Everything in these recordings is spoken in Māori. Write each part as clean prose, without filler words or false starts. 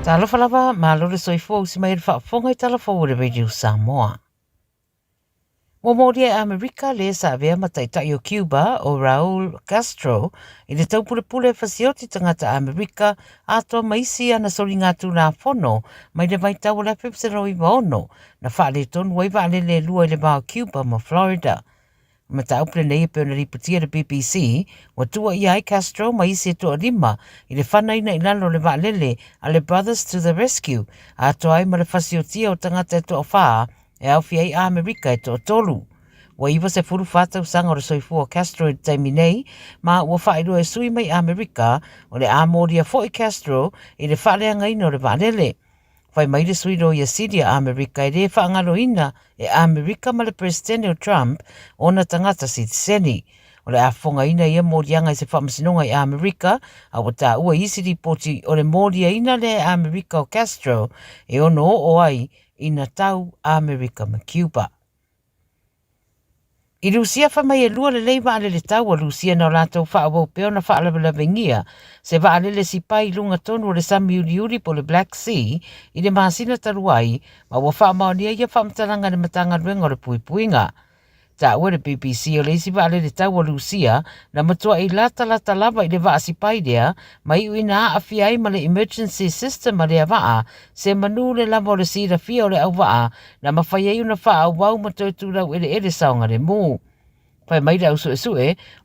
Talafalava malore soifo si mai whaafonga I talafa o Radio Samoa. Mōmori e Amerika le sa avea mataitai o Cuba o Raul Castro I le taupule whasioti tangata Amerika atoa maisi ana soli ngā tūna whono mai le maitau la pepsero I waono na whaale tonu waiva le lua I le mao Cuba ma Florida. Mata upre nei pe ona riputia le BBC, wa tua I ai Castro ma isi toa lima I le whanaina I lalo le vaalele a le Brothers to the Rescue a toa ai ma le whasiotia o tangata e toa whaa e au fia I Amerika e toa tolu. Wa iwa se furu whātau sanga o le soifua Castro I taimi nei, ma ua whaero e sui mai Amerika o le amoria fo I Castro I le whaaleanga ina o le vaalele. Whai mai le suiro I Asiria Amerika I re whaangaloina e Amerika ma le presidente o Trump o na tangata sitiseni. O le afonga ina ia morianga I se whamasinonga I Amerika a wata ua isi ripoti o le moria ina le Amerika o Castro e ono o ai ina tau Amerika ma Cuba. I Rusia whamai e lua le leiva ale le tau a Rusia na o lātou whaawau peo na whaalawalawengia se waalele si pai lunga tonu o le samiuriuri po le Black Sea I le maasina taruai ma ua whaamaonia ia whamtalanga le matanga ruenga o le puipuinga. Ta ua le BBC o le isi waalele tau a Rusia na matua I lata lava I le vaasi pai lea ma I uina a fiai ma le emergency system a lea waa se manu le lama o le sira fia o le au waa na mawhaiei una wha au wau matoeturau ele saonga le mū. Pai mai rau sue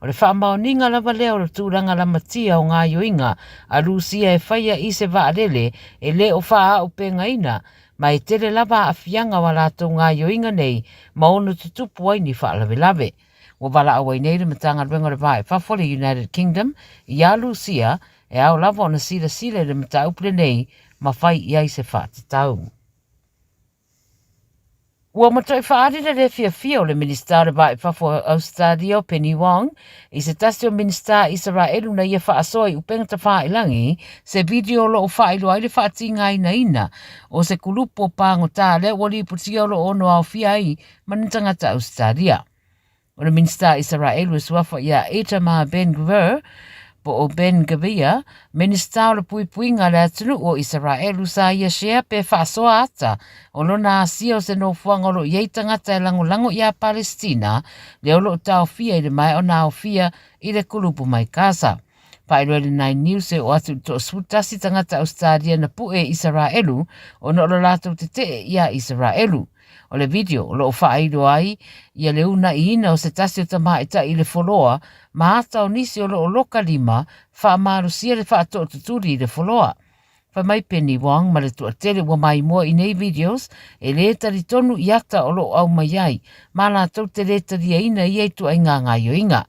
o le whaamaoninga lava lea o le tūranga lama tia o ngā yoinga a Rusia e whaia I se vaalele e le o wha o pengaina ma e tere lava a fianga wa lātou ngā yoinga nei ma ono tutupu ai ni whaalawe. Wa wala awai nei le matanga ruenga le vae whafole United Kingdom I a Lucia e au lava ona sila le mataupule nei ma whai I ai se whātatau. Ua matoi whaarira le fia o le minister le vae whafo Australia Penny Wong I se tasi o minister Israelu na ia whaasoi upenga ta whaelangi se video lo o whaelo ai le whaatinga ina o se kulupo pāngo tāle wali putia lo ono au fia ai manitangata Australia. O le minister Israelu e suafa ia Itamar Ben-Gvir po o Ben Gavia, minister o le puipuinga le atunu o Israelu sa ia shea pe whaasoa ata o lona asia o se no fuangolo iei tangata e lango ia Palestina le olo tau fia I le mai o nao fia I le kulupu mai Gaza. Pailo le 9 News e o atu to sutasi tangata Australia na pu e Israelu o no lo lato te ia Israelu. O le video o lo whaaido ai ia le una I ina o se tasi o tamaita I le foloa ma ata o nisi o lo loka lima wha marusia le wha to tuturi I le foloa. Wha mai Penny Wong ma le tuatele wa mai mua I nei videos e le tari tonu I ata o lo au mai ai ma la tau te le tari ina I eitu ai ngā yoinga.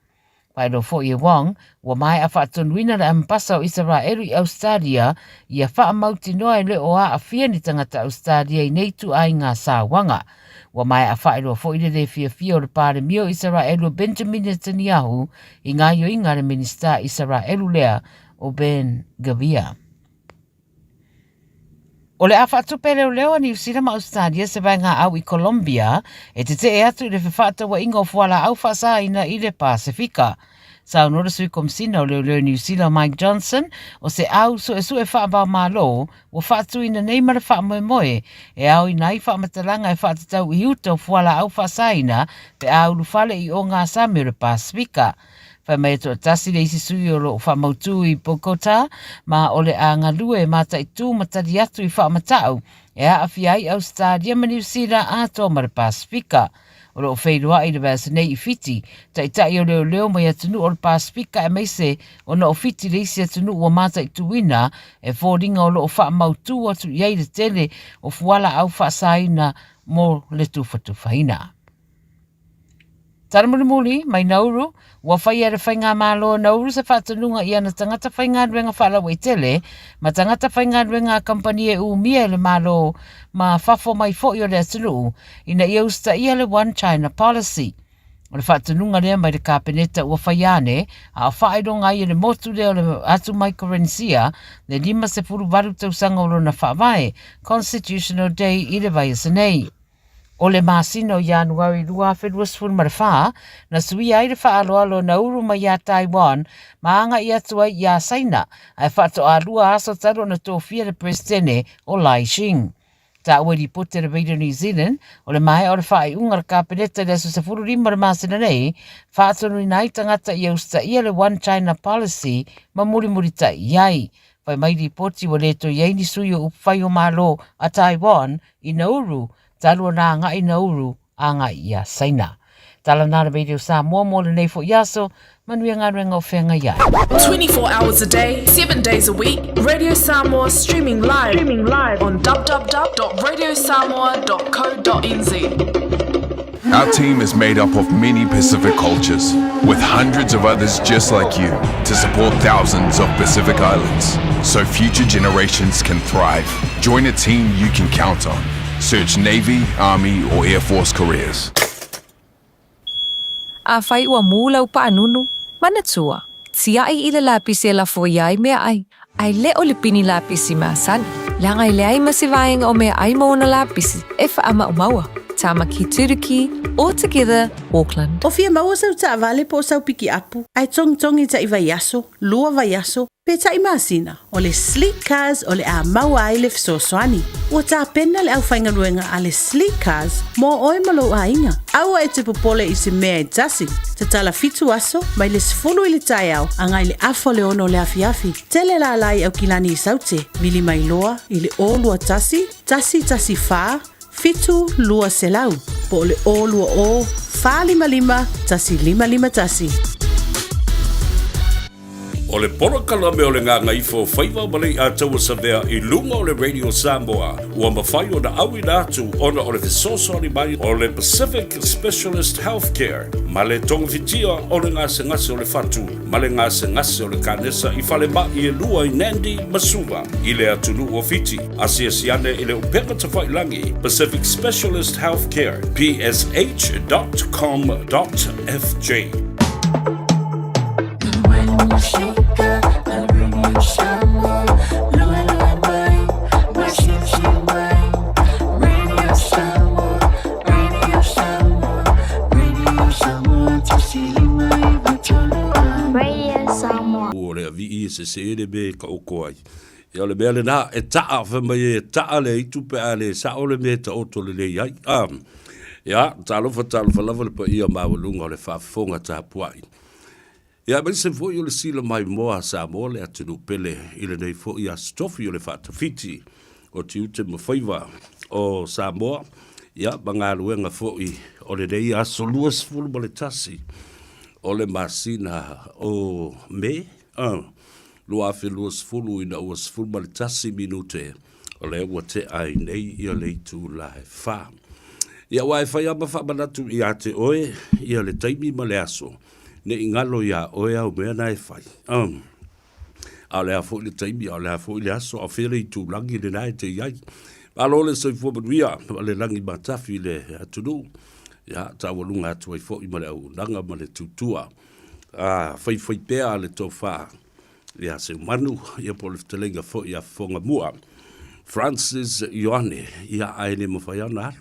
Pai lo fo I Wong wa mai a wha tonuina le ampasa o Israelu I Australia ia wha mauti noa le o a fia ni tangata Australia I nei tu ai ngā sāwanga. Wa mai a wha ilo fo I le fia o le pare mio Israelu Benjamin Netanyahu I ngā yoinga le minister Israelu lea o Ben Gavia. O le afa tupe leo ni usira ma Australia se vai ngā au I Colombia e te atu I le whawhata wa inga o fuala au whasa ina I le Pasifika. Sa unora sui komsina o leo New Zealand Mike Johnson o se au so e whaabau malo o whaatu ina nei mara whaamoe e au I nai whaamatalanga e whaatatau I uta o fuala au whasa ina pe au lufale I o ngā sami o le Pasifika. Whai mai to tasi le isi sui o lo whamautu I Bogota, ma ole a ngalue mata I tū matari atu I whaamatau, e a awhiai Australia ma New Zealand ato ma le Pasifika. O lo whairua I le vasa nei I fiti, tai o leo mai atunu o le Pasifika e meise o na o fiti le isi atunu o mata I tuwina e fōringa o lo whaamautu atu iei le tele o fuala au whaasaina mo le tūwhatuwhaina. Taramuri mai Nauru, wa whai ere whainga mālo Nauru se whatanunga I ana tangata whainga ruenga whalawa I tele, ma tangata whainga ruenga kampani e umia le mālo ma whafo mai fo I o le atunu, ina I austa I le One China Policy. O le whatanunga lea mai le kāpeneta ua whaiane, a whaidonga I le motu leo le atu mai Korensia, le 5 se furu varu tausanga o lona whawae, Constitutional Day I le vai asanei. O le masino Januari 2024 na sui ai le whaaloalo na uru mai a Taiwan maanga i atua i a Saina ai whato a lua aso taro na tōwhia le presidene o Lai Ching. Ta wadi pote le Radio New Zealand o le mai o le whaai unga le kapeneta le aso se furu rima le masina nei whaatonu i nai tangata i austa ia le One China Policy ma muri ta iai. Pai mai ripoti wa leto iai ni sui o upwhai o malo a Taiwan i Nauru talua na ngai Nauru a ngai ia Saina. Tala nara Radio Samoa mo le nei fo yaso manui ngarenga o whenga iai. 24 hours a day, 7 days a week. Radio Samoa streaming live on www.radiosamoa.co.nz. Our team is made up of many Pacific cultures, with hundreds of others just like you, to support thousands of Pacific islands, so future generations can thrive. Join a team you can count on. Search Navy, Army, or Air Force careers. A whai ua mūlau pa anunu, manatua. Tia ai ila lapisi e la foiai mea ai. Ai le o le pini lapisi maasan. Langa i le ai masivaenga o mea ai mauna lapisi. E wha ama umaua. Tama ki Turiki, all together, Auckland. O fia maua sau ta avale po sau piki apu. Ai tong i ta i vaiaso, lua vaiaso, pe ta i masina. O le sleek cars o le a maua ai le fisoswani. Ua ta pena le au whainga ruenga a le sleek cars mo oi malo a inga. Aua e te popole i se mea e tasi. Te tala fitu aso, mai le sifulu i le tai au, angai le afo le ono le afiafi. Tele la lai au kilani i saute, mili mai loa, i le olua tasi fa, fitu lua selau, po le o lua o, fa lima, tasi lima tasi. O le porokala me o le Gagaifo Faiva malei a taua savea i lunga o le Radio Samoa. Ua mawhai o na awi nātu ona o le fesosori mai o le Pacific Specialist Healthcare. Ma le tonga fitia o le ngase o le fatu. Ma le ngase o le kanesa i fale mai e lua i Nandi Masuva. I le atunu o fiti. Asia siane i le upeka tawhailangi. Pacific Specialist Healthcare. psh.com.fj. Se se be ka o koi ya le bele na e ta fa me ta le tu pe ale sa o le me ta o to le ya ya ta lo fa la pa ia ma lunga le fa fonga ta puai ya be se fo yo le sila mai mo sa mo le atu pele ile nei fo ia stofi yo le fa ta fiti o ti ute mo Faiva o sa mo ya banga luenga fo i o le dei a soluas ful mo le tasi o le masina o me lua fe luas fulu ina uas fulma le tasi minute o le ua te ai nei ia le tu la fa ia wai fa ia mafa manatu ia te oe ia le taimi ma le aso ne ingalo ia oe au mea na e fai a le afo le taimi a le afo le aso a fere i tu langi le nai te iai alo le soifua manuia le langi matafi le atunu ia tawalunga atu ai fo i ma le au nanga ma le tutua fai pea le tofa ia se manu ia po le telenga fo ia fonga mua Francis Ioane ia aile mo fai ana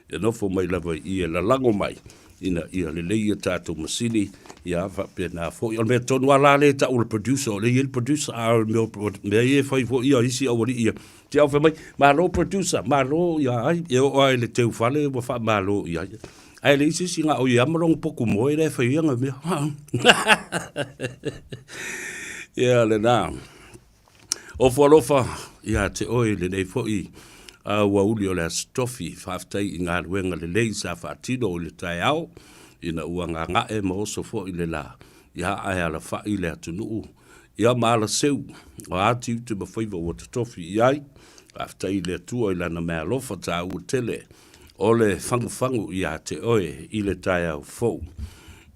e no fo mai lava ia la lango mai ina ia le leia tato masini ia fa pena fo ia me tonu ala le ta o producer le il producer a me ia fai fo ia isi o ia ti au fa mai ma lo producer ma lo ia ai e o ai le teu fale mo fa ma lo ia ai le isi singa o ia marong poku mo e fa ia nga me ia le na o folofa ia te oi le nei foi a uli o le stofi faftai inga wenga le lei sa fatino o le tai au ina uanga nga e mo so fo ile la ia ai ala fa ile atunu ia mala seu o ati te ma Faiva o te tofi iai faftai le tu ile na me alofa ta u tele o le fangu ia te oi ile tai au fo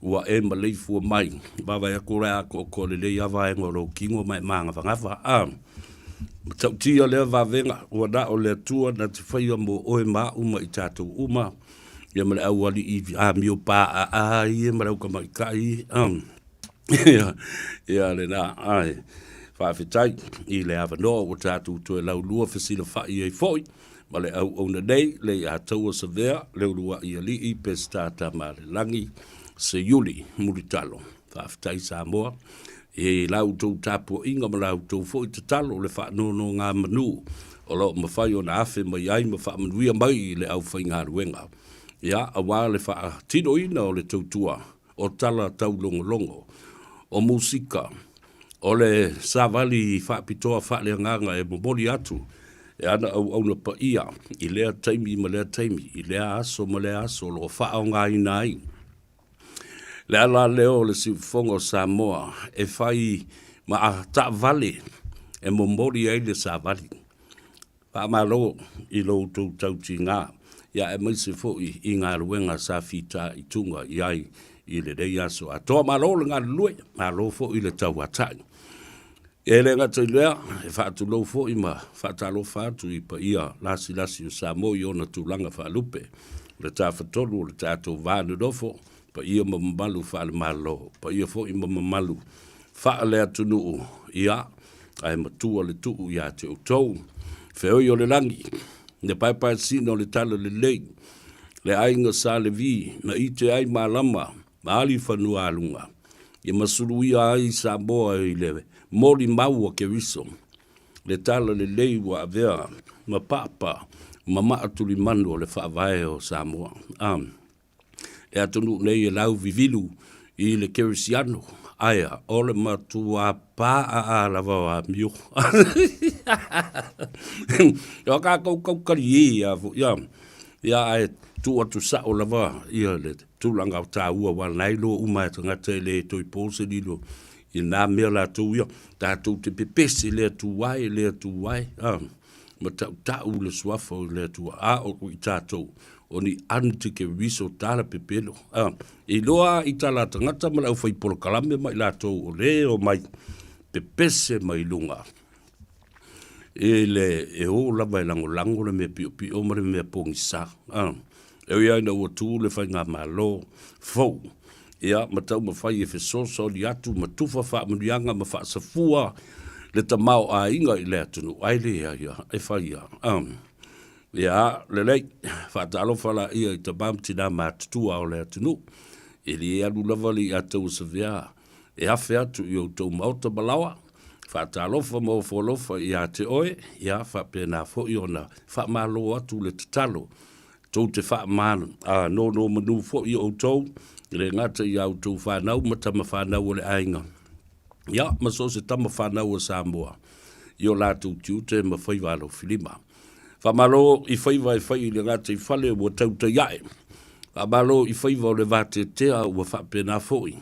ua e malei fua mai bava ya kura ko le le ava e ngoro kingo mai manga vangafa tau tia le va venga ua da o le tua na te Faiva mo oe ma uma i tātou uma ia male au wali i a mio pa a i e male au ka mai kai ia le na ai whawhitai i le awa noa o tātou tue lau lua whasila whai e foi, ma le au au nei, le a taua sa vea, le urua i ali i pes tāta ma le langi, se yuli muritalo, whawhitai Samoa, e lau tau tāpua inga ma lau tau foi te talo le whaanono ngā manu, o lo mawhai o na awhi mai ai ma whaamanuia mai le au whai ngā ruenga. Ia, a wā le wha tino ina o le tautua, o tala tau longo, o musika, o le savali whaapitoa whaaleanganga e momori atu, e ana au na pa ia, i lea taimi ma lea taimi, i lea aso ma lea aso, lo wha o ngā ina ai. Le ala leo le siufongo Samoa, e whai ma a ta vale, e momori ai le savali. Wha malo i lo tau ngā, ia e maise fo'i i ngā ruenga sa whita i tunga i ai i le rei aso. A toa malo le ngā lue, malo fo'i le tau atai. E le ngā tau lea, e whaatu lo fo'i ma whaatalo whaatu i pa ia lasi o Samoa i ona tūlanga whaalupe. Le tā whatolu, le tātou vānu rofo, pa ia mamalu whaale malo, pa ia fo'i mamalu whaale atunu ia, ai matua le tuu ia te utou. Wheoi o le langi, ne pai sino le tala le lei, le ainga sa le vi, na i te ai malama, ma ali whanua alunga. I masuru ia ai Samoa i le mori maua ke riso, le tala le lei wa avea, ma papa, ma maatuli manu o le whaavae o Samoa. E atunu nei e lau vivilu i le kerisiano, aia, ole matua pa a lava a miu. Ia ka kau kari ia ai tu atu sa o lava ia le tūlanga o tā ua wa nailo umai tanga te le toi pose lilo i nā mea la tū ia tātou te pepesi le tu wai ma tau le suafo le tu a o i tātou o ni ante ke riso tala pepelo. I loa i tala tangata ma lau whai polo kalame mai lātou o le o mai pepese mai lunga. E le e o lava e lango le me pio ma le me pongi sa. E ia ina ua tū le whai ngā malo fau. Ia matau ma whai e whesoso li atu ma tufa wha manuianga ma wha safua le tamau a inga i le atunu. Ai le ia e whai ia. Ia, lelei, whaatalo whala ia i tabam tina mātutua o le atunu. E li alu lava li atau sa vea. E hawhi atu i o tau mauta balawa. Whaatalo wha mo wholofa i a te oe. Ia, whapena fo i ona whamalo atu le tatalo. Tau te whamanu. No manu fo i o tau. Le ngata i au tau whanau, ma tama whanau o le ainga. Ia, ma so se tama whanau o Samoa. I o lātou tiute ma Faiva alo Filima. Whamalo i Faiva i le ngata i whale o tauta iae. Whamalo i Faiva o le vate tea ua whapena foi.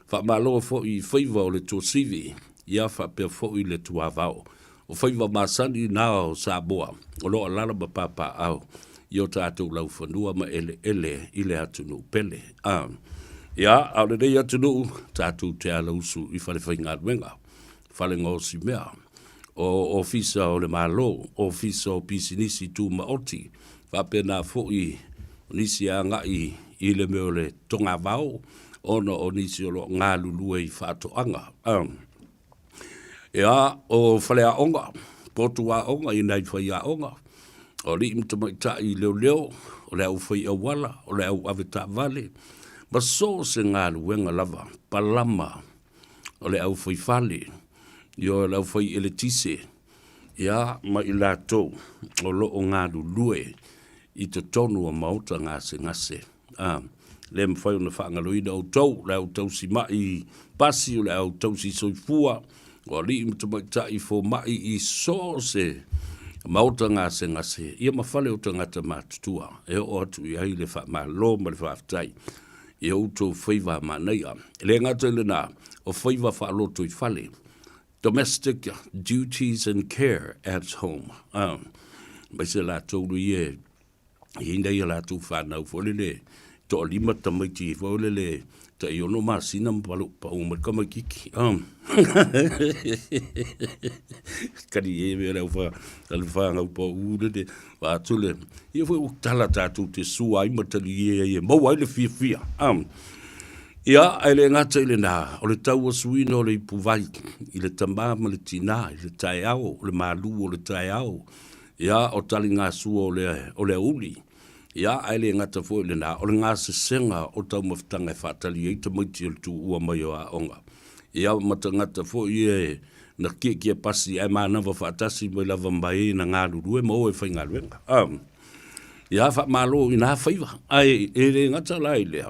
Whamalo i Faiva o le tosivi. Ia whapea foi le tuavao. O Faiva masani nā o Samoa. O loa lala ma papa au. I o tātou lau whanua ma ele i le atunu pele. Ia, au le rei atunu, tātou te ala usu i whale whainga ruenga. Whale ngosi mea. O ofisa o le malo, ofisa o pisinisi tu maoti, whapena foi nisi a ngai i le meo le tonga vau, ono o nisi o lo ngā lulue i whatoanga. Ia, o whale a onga, potu a onga i nei whai a onga, o li imtamai ta i leo, o le au whai a wala, o le au aveta vale, ma so se ngā luenga lava, palama, o le au whai whale, yo lau fai ele tise ia ma i lātou o loo ngā lulue i te tonu o mauta ngase le mwhai o na whaangaluina o tau lau tau si mai pasi o lau tau si soifua o li imtamai ta i fo mai i so se mauta ngase ia mawhale o tangata mātutua e o atu i ai le wha malo ma le whaafitai e o tau Faiva ma neia le ngata le nā o Faiva wha loto i whale domestic duties and care at home. Mai se la tōru i hindai a la tū whanau fōle le, tō lima tamaiti fōle le, ta i ono maa sina mpalu pa umar kama kiki. Kari e me rau wha, tali whangau pa ure de, wā tule, i fwe uktala tātou te sua i matali e mau ai le fia. Ia, ai le ngata i le nā, o le tau o suina o le ipuvai, i le tamā ma le tina, i le tae au, o le malu o le tae au. Ia, o tali ngā sua o le uli. Ia, ai le ngata fo i le nā, o le ngā sesenga o tau mawhitanga e whātali e ta maiti o le tu ua mai o a onga. Ia, mata ngata fo i e na kia pasi ai mānawa whaatasi mai lava mai na ngā lurue, ma o e whai ngā luenga. Ia, wha mālo i nā Faiva, ai e le ngata lai lea.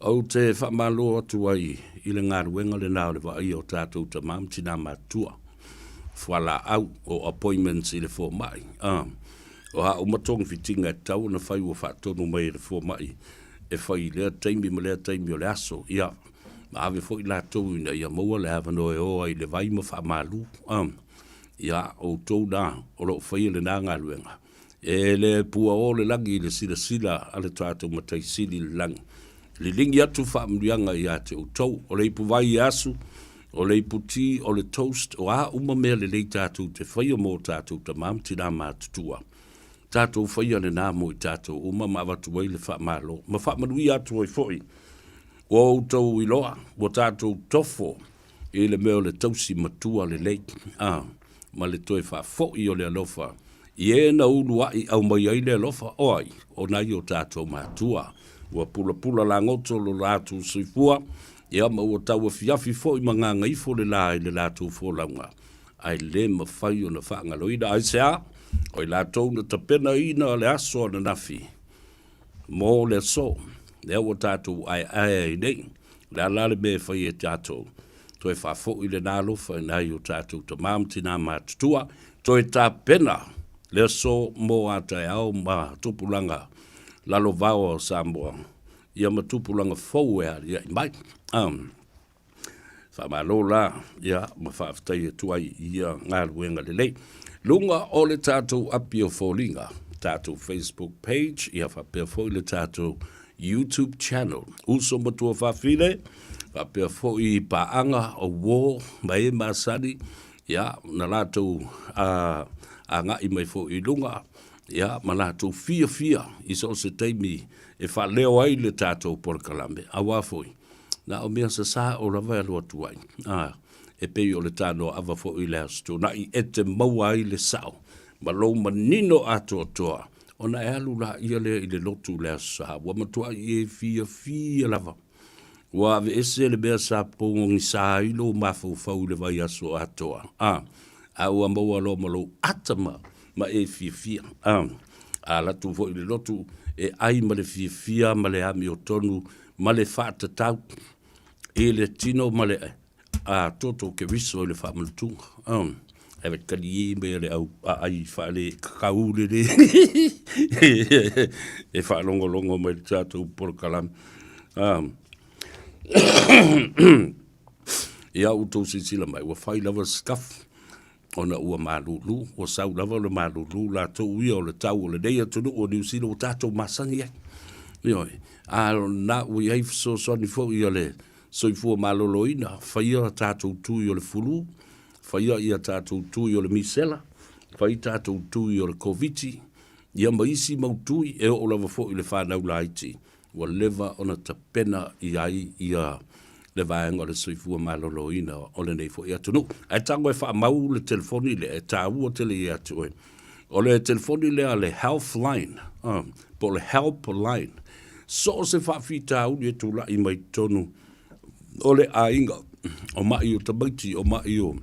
Au te whamalo atu ai i le ngā ruenga le nāo le wai o tātou ta mamti nā mātua. Whala au o appointments i le fō mai. O ha umatong fitinga e tau na whai o whaatonu mai le fō mai. E whai lea taimi ma lea taimi o le aso. Ia, ma ave fo i la tau ina ia maua le havano e oa i le vai ma whamalu. Ia, o tau nā, o lo whai le nā ngā ruenga. E le pua o le langi i le sila ale tātou matai sili le langi. Li lingi atu whaamrianga i ate o tau, o le ipu vai asu, o le ipu ti, o le toast, o a uma mea le lei tātou te whaia mō tātou ta mamti nā mātutua. Tātou whaia le nā mō i tātou, uma ma watu wai le whaamalo. Ma whaamarui atu oi foi. O au tau i loa, o tātou tofo, e le meo le tausi matua le lei. Ma le toi whaafoi o le alofa. I e na ulu ai au mai ai le alofa, oi, o nai o tātou mātua. Ua pula la ngoto lo lātou soifua, ia ma ua tau a fiafi fo i mga ngaifo le la i le lātou fo launga. Ai le ma whai o na whaangaloida, ai sea, o i lātou na tapena ina le aso na nafi. Mō le so, lea ua tātou ai nei, le alale me whai e tātou. Toi whafo i le nālofa i nai o tātou ta mamti nā mātutua, toi tā pena, le so mō atai au ma tupulanga, lalo vao o Samoa. Ia matupulanga fau e ia i mai. Whamalo la, ia ma whaafitai e tuai ia ngā ruenga le lei. Lunga o le tātou api o fōlinga, tātou Facebook page, ia whapea fōi le tātou YouTube channel. Uso matua whawhile, whapea fōi paanga o wō, mai e masani, ia na lātou a ngā i mai fōi lunga, ia mana tu fia i so se taimi e fa leo ai le tātou por kalambe a wafoi na o mea sa o lava lo tuai e pe o le tano ava fo i le astu na i ete maua ai le sao ma lo manino ato toa ona e alu la ia le i le lotu le sa wa matua i e fia lava wa ave ese le bea sa pongi sa i lo mafu fau le vai aso atoa a ua maua lo malo atama ma e fia. La tu vo i le lotu e ai ma le fia ma le ami o tonu ma le whaata tau e le tino ma le toto ke riso i le whaamalutunga. Ewe kari e me le au ai whaale kakau le e whaalongolongo mai le tātou porokalam. Ia utou sisila mai wa whai lava skaf. Ona ua malulu, o sau lava le malulu, la tau ia o le tau o le neia tunu o New Zealand o tātou masangi e. Ioi, na ui haif so soni fo ia le soifua malolo ina, whaia tātou tui o le fulu, whaia ia tātou tui o le misela, whai tātou tui o le koviti, ia maisi mautui e o lava fo i le whanau la iti, wa leva ona tapena i ai ia le vaenga le soifua malolo ina o le nei fo i atunu. Ai tango e wha mau le telefoni le e tāua tele i atu e. O le telefoni le a le health line, po le help line. So se wha whita uni e tula i mai tonu o le ainga, o mai o tamaiti, o mai o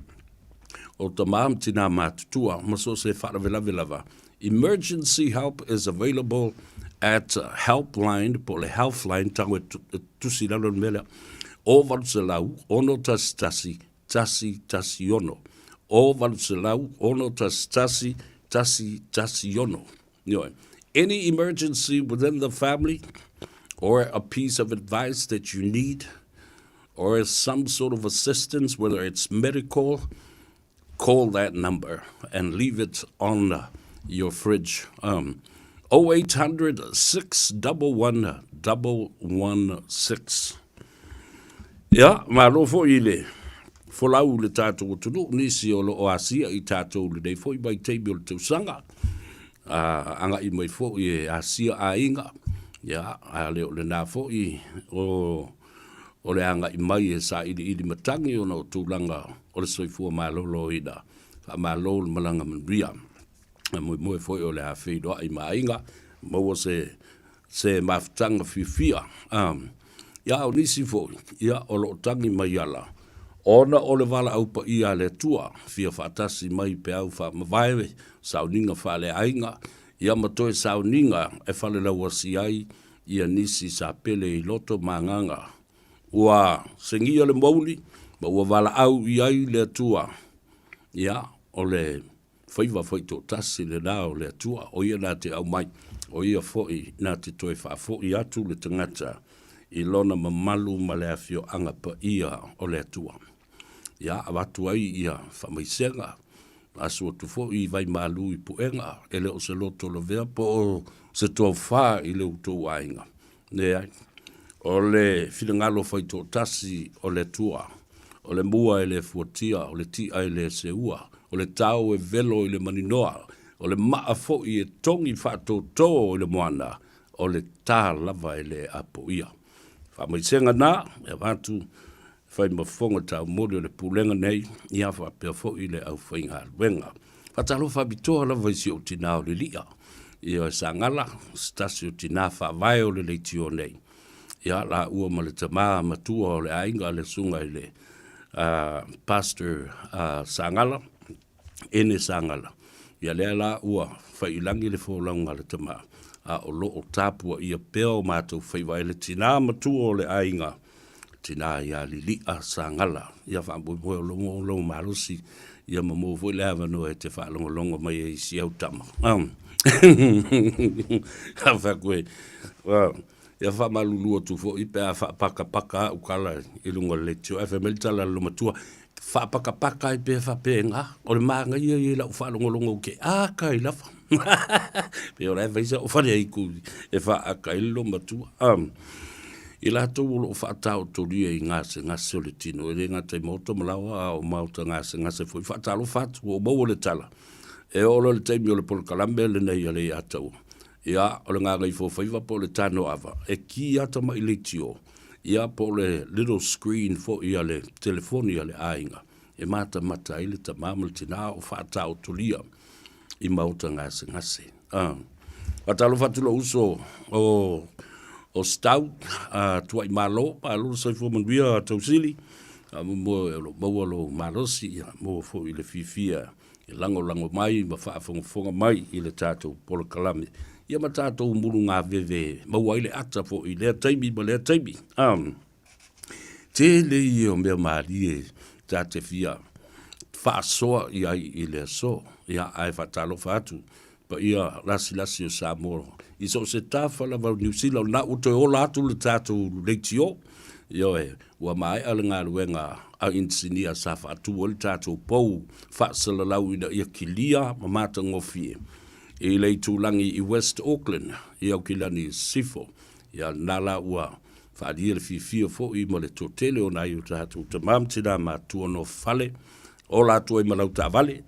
tamamti nā mātutua, ma so se wha lava. Emergency help is available at helpline, po le health line, tango e tusi lalon mele, o valselau, ono tasi ono. O valselau, ono tasi ono. Any emergency within the family, or a piece of advice that you need, or some sort of assistance, whether it's medical, call that number and leave it on your fridge. 0800 611 116. Ia, malo fo i le folau le tātou o tunu, nisi o lo o asia i tātou le nei fo i mai teimi o le tausanga. Anga i mai fo i asia a inga, ia a leo le nā fo'i o le anga i mai e sa ili matangi o na o tūlanga o le soifua mālolo ina fa mālolo malanga manria mo foi o le a fido ai mainga mo se maftanga fifia ya o nisi foi ya o lo tangi mai ala ona o le vala au pa ia le tua fia fatasi mai pe au fa mavae sauninga fa le ainga ia matoe sauninga e fale la wasi ai ia nisi sa pele i loto manganga ua sengia le mauli ma ua vala au iai le tua ia o le Faiva foi to tasi le nao le tua o ia nā te au mai o ia foi nā te toe wha foi atu le tangata i lona mamalu ma le afio anga pa ia o le tua ia awatu ai ia whamaisenga asua tu foi vai malu i puenga ele o se loto lo vea po se tō wha i le utou ainga ne ai o le whilangalo foi to tasi o le tua o le mua i le fuatia o le tia i le seua o le tau e velo i le maninoa, o le maa fo i e tongi whātōtō i le moana, o le tā lava i le apo ia. Whamaisenga nā, e wātu, whai mafonga tau mori o le pūlenga nei, i awha pia fo i le au whainga wenga. Whatalo whabitoa lava i si o tina o le lia, i o sangala, stasi o tina whawai o le leitio nei. Ia la ua ma le tamaa matua o le ainga le sunga i le pastor sangala, ene sangala ia le la ua failangi le folanga le tama a o lo o tapua ia peo matou Faiva ele tina matu o le ainga tina ia lili a sangala ia fa bo lo malusi ia mo vo le ava no e te fa longo mai e si au tama fa kwe ia fa malulu tu fo i pe fa paka u kala i lungo le tio fa meltala lo matua fa paka i pe fa penga o le manga ia la fa longo ke a kai la fa pe ora vai se o fa ai ku e fa kai lo matu i la to lo fa ta o to ri ngase o le tino e nga te moto malawa o mauta ngase foi fa ta lo fa o bo le tala e o le te mi le por kalambe le nei le atau ia o le Gagaifo Faiva po le tano ava e ki ata mai le tio ia po le little screen fo ia le telefoni ia le ainga e mata i le tamamal tina o whaata o tulia i mauta ngase atalo fatulo uso o stau tuai malo pa lo sai fo manvia tausili mo lo malosi mo fo i le fifia i lango mai ma whaafonga mai i le tātou polo kalame ia ma tātou muru ngā veve maua i le ata fo i lea taimi ma lea taimi te le i o mea maari e tāte fia whaasoa i ai i lea so ia ai whatalo whatu pa ia lasi o Samoa i so se tāwhala vau New Zealand na uto e ola atu le tātou leitio ia e ua mai ala ngā ruenga a insinia sa whatu o le tātou pou whaasalalau ina ia kilia ma mata ngofie i lei tūlangi i West Auckland, i au kilani sifo, ia nala ua whaadia le fifia fo i mo le tōtele o nai o tātou tamam tina ma tua no fale, o la tua i malau tā vale.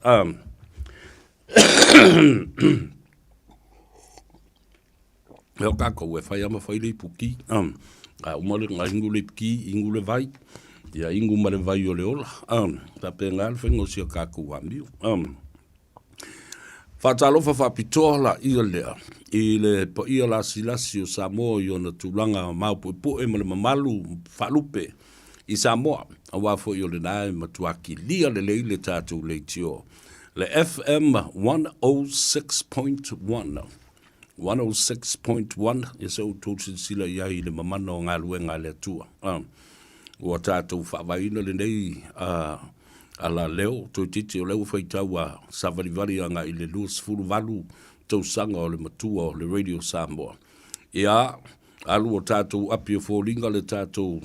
Eo kako e whai ama whai le puki, umale ngā ingu le puki, ingu le vai, ia ingu ma le vai o le ola, ta pe ngā le whengo si o kako wamiu. Whatalofa whapitoa la ia lea, i le po ia la silasi o Samoa i ona tūlanga maupu e po e ma le mamalu whalupe i Samoa, a wafo i o le nae matuaki lia le leile tātou leitio. Le FM 106.1, 106.1, e se o tōsin sila ia i le mamano ngā luenga le tua. Ua tātou whawaina le nei ala leo to titi o leo faitau a savalivari anga i le luas furu valu tau sanga o le matua o le Radio Samoa. Ia alu o tātou api o fōringa le tātou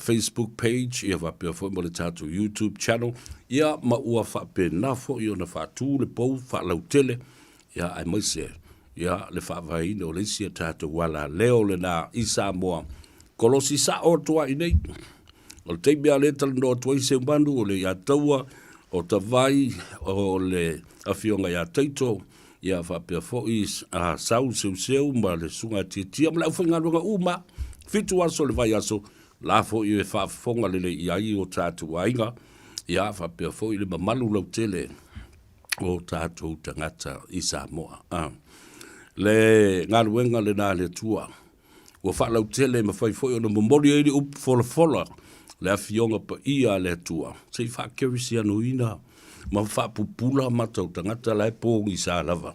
Facebook page, ia wapi o fōma le tātou YouTube channel, ia ma ua whape nafo i o na whātū le pou whalau tele, ia ai maise, ia le whawaina o le isia tātou wala leo le nā i Samoa. Kolosi sa o tua i nei, o le teimi a leta no tuai se umanu o le ia taua o ta vai o le awhionga ia teito ia fa pe fo is a sau seu ma le sunga tia ma fa nga uma fitu aso le vai aso la fo i fa fonga le ia i o tatu ainga ia fa pe fo i le malu lo tele o tatu tangata i Samoa le nga luenga le na le tua o fa lo tele ma fa fo no momori i up fola le afionga pa ia le tua se fa kerisia no ina ma fa pupula ma tau tangata lai po i sa lava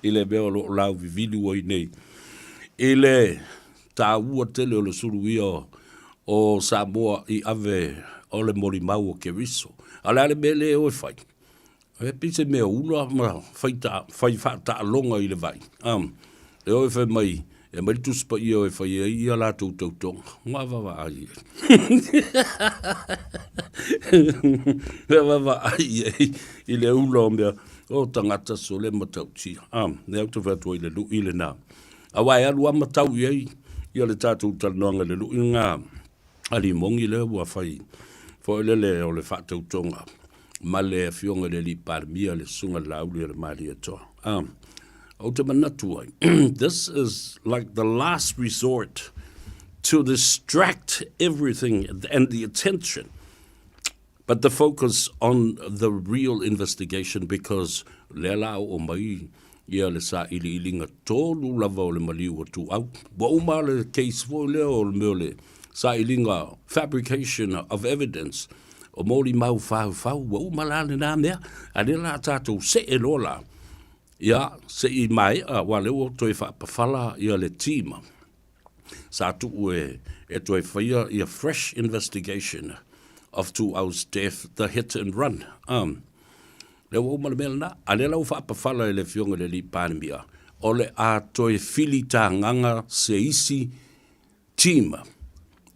ile beo lo lau vividu o nei ile ta ua tele o le suruia o Samoa i ave o le morimau o Keriso ala ale mele o fai e pise me ula ma fai fa ta longa i le vai e o fe mai e mai tu spa i o fai i ala tu tong ma va ai va ai i le ula me o tangata so le matauti ne auto va to ile lu ile na awai alu matau i le tatu talonga le lu nga ali mongi le wa fai fo le o le fa tonga ma le fionga le li parmia le sunga lauli le mali to this is like the last resort to distract everything and the attention, but the focus on the real investigation, because lela o mai ia le sa ili ilinga tolu lava o le mali o tu au wa uma le case fo le o le sa ilinga fabrication of evidence o moli mau fau wa uma la na mea adela tatu se elola ia se i mai wa le o toi fa pafala ia le tima sa tu e toi faia ia fresh investigation of 2 hours death, the hit and run le o ma le mena ale la fa pafala le fionga le li panmia o le a toi filita nganga se isi tima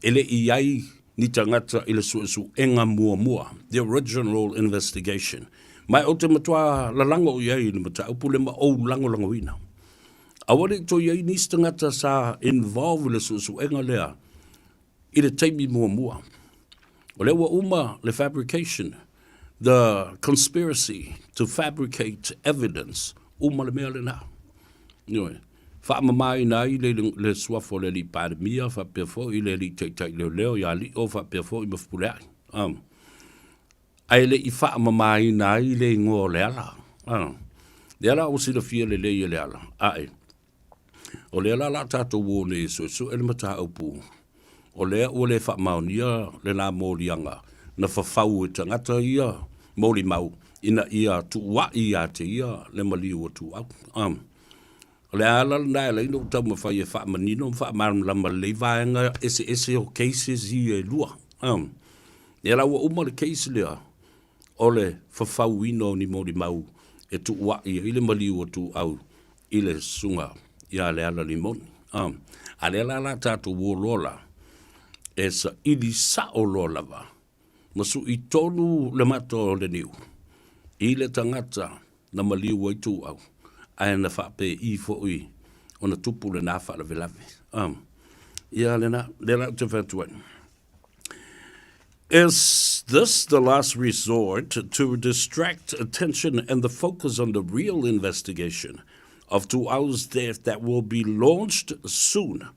ele iai ni tangata ile su enga mua the original investigation mai o te matua la lango iai ni mata upule ma o lango ina awale to iai ni tangata sa involve le su enga lea ile taimi mua o le wa uma le fabrication, the conspiracy to fabricate evidence uma le mea le na fa mamai na i le suafo le li pandemia fa perfo i le li tai leo ya li o fa perfo i mafpula ai le i fa mamai na i le ngo le ala le ala o si le fie le ala ai o le ala la tato wo ne so ele mata upu o le fa maunia le la molianga na fa fau tangata ia moli mau ina ia tu wa ia te ia le mali o tu le ala na le no tama fa ye fa manino fa mam la le vaanga ese o cases i lua e la o mo le case le ole fa fa wino ni moli mau e tu wa ia ile mali o tu au ile sunga ia le ala limon ale la tatu wo lola esa ili sa o lola va masu i tonu le mato le niu ile tangata na mali o tu au ai na fa pe I fo I ona tupu le na fa la velave ia le na te fatuan. Is this the last resort to distract attention and the focus on the real investigation of 2 hours death that will be launched soon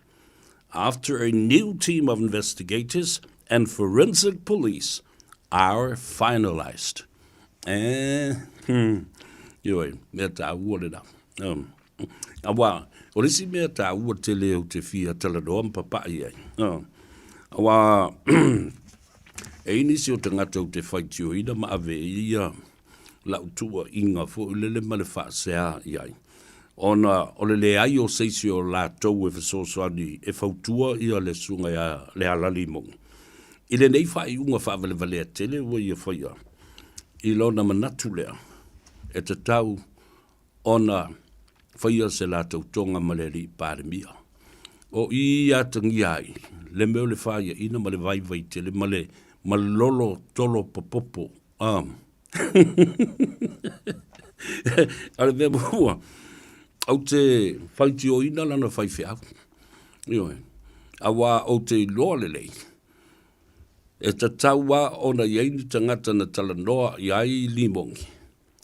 after a new team of investigators and forensic police are finalized? Yoi, mea tā ua le na. Awa, o risi mea tā ua te leo te fia tala doa mpapa i ai. Awa, e inisi o te ngata o te whaitio ina ma ave ia lau tua inga fo ulele ma le whaasea i ai. Ona, o le ai o seisi o la tau e whasosoani e whautua ia le sunga ia le alali mong. I le nei whai unga whaavale valea tele ua ia whaia. I lona manatu lea. E te tau ona whaia se la tau tonga maleri pāremia. O I atangi ai, le meo le whaia ina ma le vai te le male malolo tolo popopo. Ale mea mua, au te whaiti o ina lana whai whiau. Ioe, awa o te loa lelei. E te tau wa ona iaini tangata na tala noa iai limongi.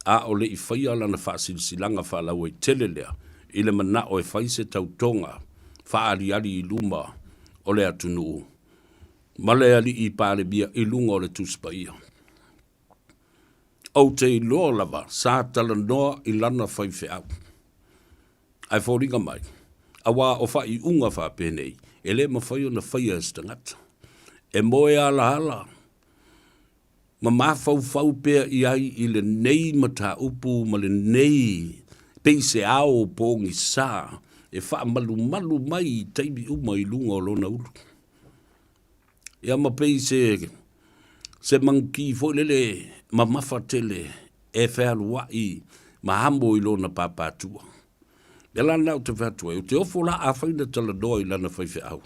a o le I whaia lana whasilanga whalau e tele lea, I le mana o e whai se tautonga, whaari ali I luma o le atunu. Male ali I pāle bia I lunga o le tuspa ia. O te iloa lava, sa tala noa I lana whai whiau. Ai whoringa mai, a wā o whai unga wha penei, e le ma whai o na whaia e stangata. E moe ala ala, ma mawhau pēr I ai I le nei mata upu ma le nei peise ao pōngi sā e wha malu mai taibi uma I lunga o lona ulu. Ia ma peise se manki fo lele ma mawhatele e whēru wai ma hambo I lona pāpātua. E lana o te whatua e o te ofo la a whaina tala doa I lana whaiwhi au.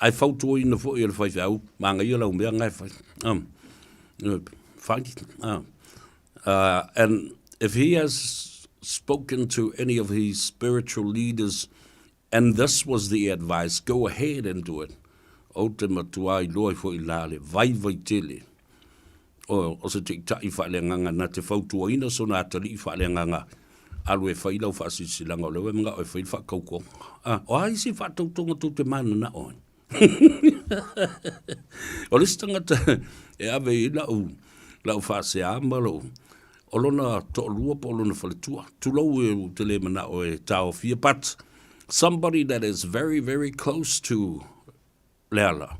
Ai whautua ina fo I le whaiwhi au, ma ngai ila umea ngai whai. And if he has spoken to any of his spiritual leaders, and this was the advice, go ahead and do it. O te matua I loa fo I lale, vai tele. O se te tai whaelenganga na te whautua ina so na atari whaelenganga. Alwe whailau whaasisilanga o lewe mga o whai whakaukong. O hai si whatautonga tō te mana na oin. O lesi tangata e ave I lau whaase amalo. O lona to lua po lona whaletua. Tulau e te le mana o e tau fia. But somebody that is very, very close to Leala.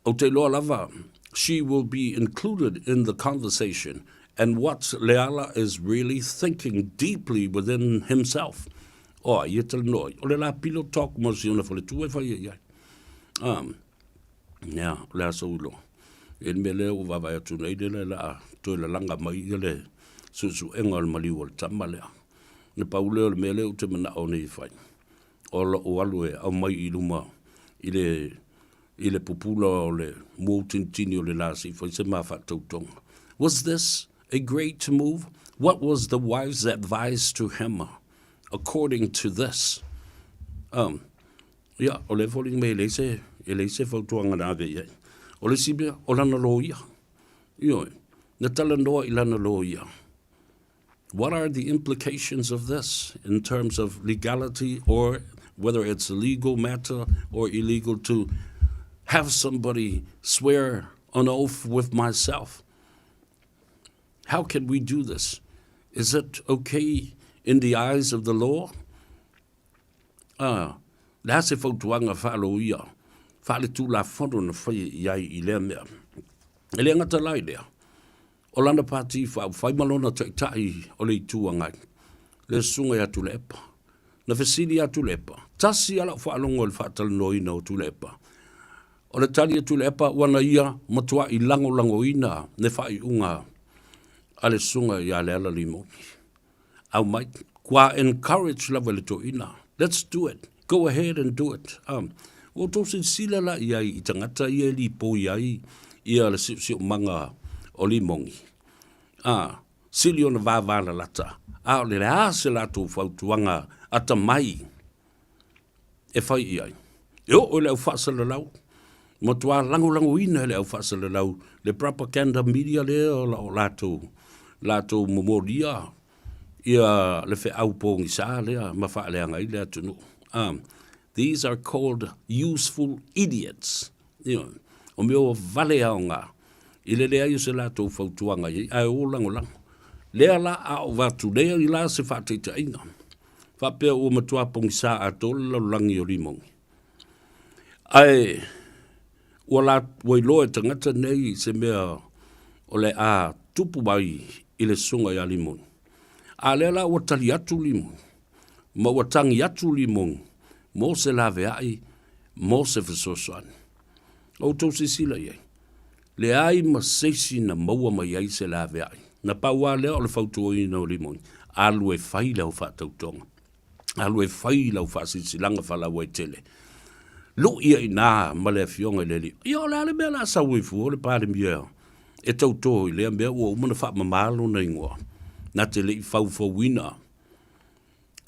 O te loa lava. She will be included in the conversation. And what Leala is really thinking deeply within himself. O, ia tala noi. O le la pilo talk mo si ona whaletua e whai iai. Nea, lea sa ulo. E me leo wawai atu nei le la toi la langa mai I le susu enga le maliu o le tama lea. Ne pauleo le me leo te mana o nei whai. O la o alu e au mai I luma I le pupula o le muotintini o le lasi whai se maa whatautonga. Was this a great move? What was the wife's advice to him according to this? Ia, o le fōling me le se whautuanga nā vei ei. O le sibia, o lana lo ia. Ioi, na tala noa I lana lo ia. What are the implications of this in terms of legality or whether it's a legal matter or illegal to have somebody swear an oath with myself? How can we do this? Is it okay in the eyes of the law? La se whautuanga whaalo ia. Whaale tū la whono na whai iai I lea mea. E lea ngata lai lea. O lana pāti whai malona tai o le tūangai. Le sunga atu le epa. Na whesiri atu le epa. Tasi ala whaalongo le whaatala noina o tu le epa. O le tali atu le epa wana ia matua I lango ina ne whai unga. Ale sunga ia le ala limoni. Au mai, kwa encourage lava le to ina. Let's do it. Go ahead and do it. O tō sila la I tangata I li po I le si manga o limongi. Sili o na vāvāla lata. O le ase lato whautuanga ata mai. E whai iai. O le au whaasala lau. Matua lango ina le au whaasala lau. Le propaganda media le o lato momoria. Ia le whi au pōngi sā lea. Ma whaaleanga I lea tunu. These are called useful idiots. O meo vale aonga. I le lea I se lato whautuanga I ai o lango. Lea la a o vatu lea I la se whateita inga. Whapea o matua pongi sā a tola langi o limongi. Ai, ua la wailoa tangata nei se mea o le a tupu mai I le sunga I a limongi. A lea la ua tali atu limongi. Ma ua tangi atu limongi. Mo se lawe ai, mo se whasosoani. O tau se sila iei. Le ai ma seisi na maua mai ai se lawe ai. Na paua lea o le whautua ina o limoni. Alu e whai lau whatautonga. Alu e whai lau whasisilanga whalau e tele. Lo ia I nā ma le fionga I le li. Ia o le ale mea la sawifu o le pāre mia. E tau toho I lea mea ua umana wha mamalo na ingoa. Na te le I whauwina.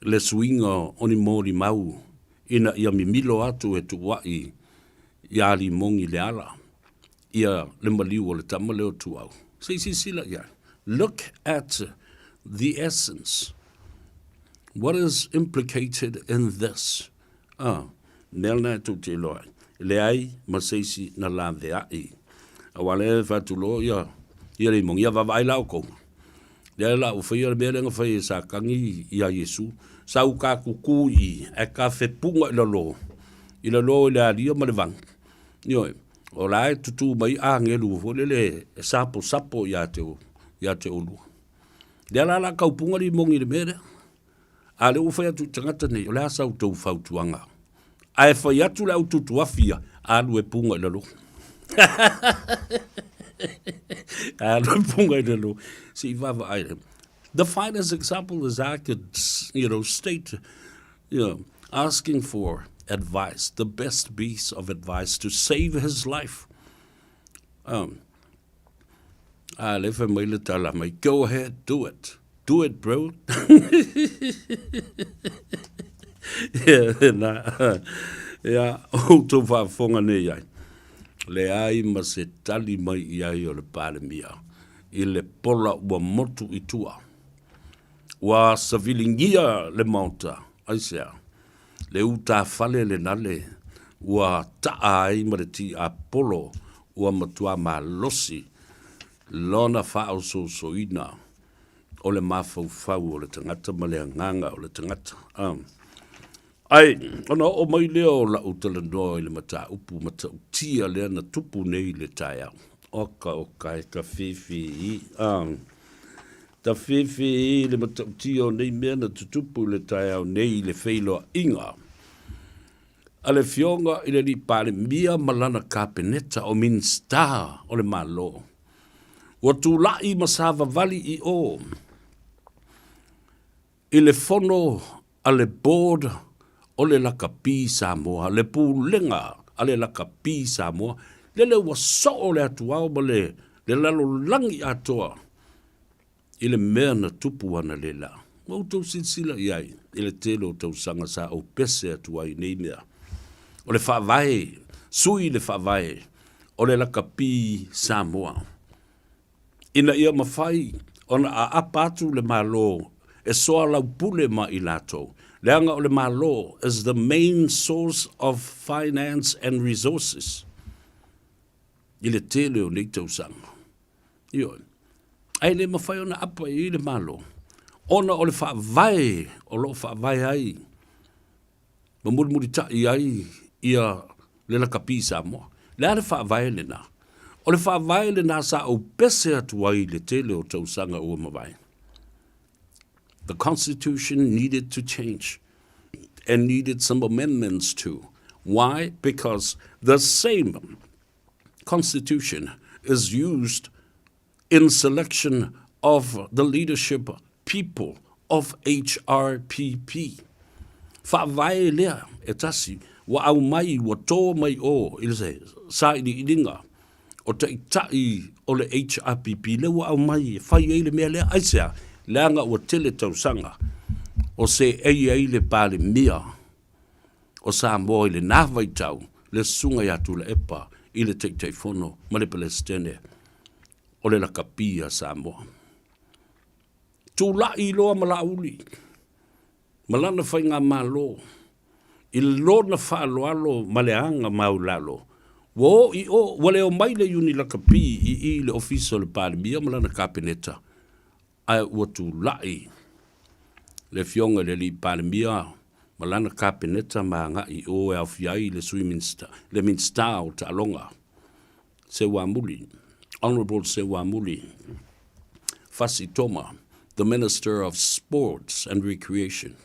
Le suinga oni mōri mau. Ina ia mimilo atu e tuwai ia li mongi le ala. Ia le maliu o le tama leo tuau. Sila ia. Look at the essence. What is implicated in this? Nelna tu te loa. Le ai, maseisi na la veai. Awale fatulo ya. Ia le mongia vavai lau kou. Le la ufai le belenga fai sa kangi ia Yesu. Sa uka kuku I e ka fepunga ila lo. Ila lo ila alia malevang. Nioe. O lai tutu mai a ngelu. Folele sapo ya te ulu. Le la kaupunga li mongi le mere. Ale ufai atu tangata nei. O le asa utau fautuanga. Ai fai atu la ututu afia. Alu e punga ila lo. The finest example is I could, state, asking for advice, the best piece of advice to save his life. Go ahead, do it. Do it, bro. Le ai ma se tali mai I ai o le palemia. I le pola ua motu I tua. Ua savilingia le mauta. Aisea. Le uta fale le nale. Ua taa ai ma le ti a polo. Ua matua ma losi. Lona fao so ina. O le mafau fau o le tangata ma le nganga o le tangata. Ai, ona o mai leo la utala noi le mata upu mata utia le na tupu nei le taia. Oka e ka fifi ta fifi le mata utia nei mea na tutupu le taia nei le feilo inga. Ale fionga I le li pale mia malana kapeneta o min star o le malo. Wa tu lai masava vali I o. I le fono ale board o le lakapi Samoa, le pūlenga a le lakapi Samoa, le wa so o le atuao ma le lalo langi atoa, I le mea na tupu ana le la. Mau tau sinsila iai, I le telo tau sanga sa o pese atua I nei mea. O le whaavae, sui le whaavae, o le lakapi Samoa. Ina ia mawhai, ona a apatu le malo, e soa lau pule ma I lato. Leanga o le malo is the main source of finance and resources. I le tele o nei tausanga. Io. Ai le mawhai ona apa I le malo. Ona o le whaavai, o lo whaavai ai. Mamuri tai ai ia le lakapi Samoa. Lea le whaavai le na. O le whaavai le na sa au pese atu ai le tele o tausanga ua mawai. The Constitution needed to change and needed some amendments too. Why? Because the same Constitution is used in selection of the leadership people of HRPP. Whaavai lea e tasi wa au mai wa tō mai o ilse sa ili ilinga o tai o le HRPP le wa au mai whai eile mea lea aisea leanga ua tele tausanga o se ei le pale mia o Samoa I le nāwai tau le sunga yatu le epa I le teiteifono ma le Palestine o le lakapia Samoa. Tūlai loa malauli malana whainga malo I lona whaaloalo maleanga maulalo wo I o wale o mai le uni lakapi I le ofisa le pale mia malana kapeneta ai ua tūlai le fionga le li palemia malana kapeneta ma ngai o e awhiai le sui minsta le minsta o ta alonga se wamuli Honorable se wamuli Fasi Toma the Minister of Sports and Recreation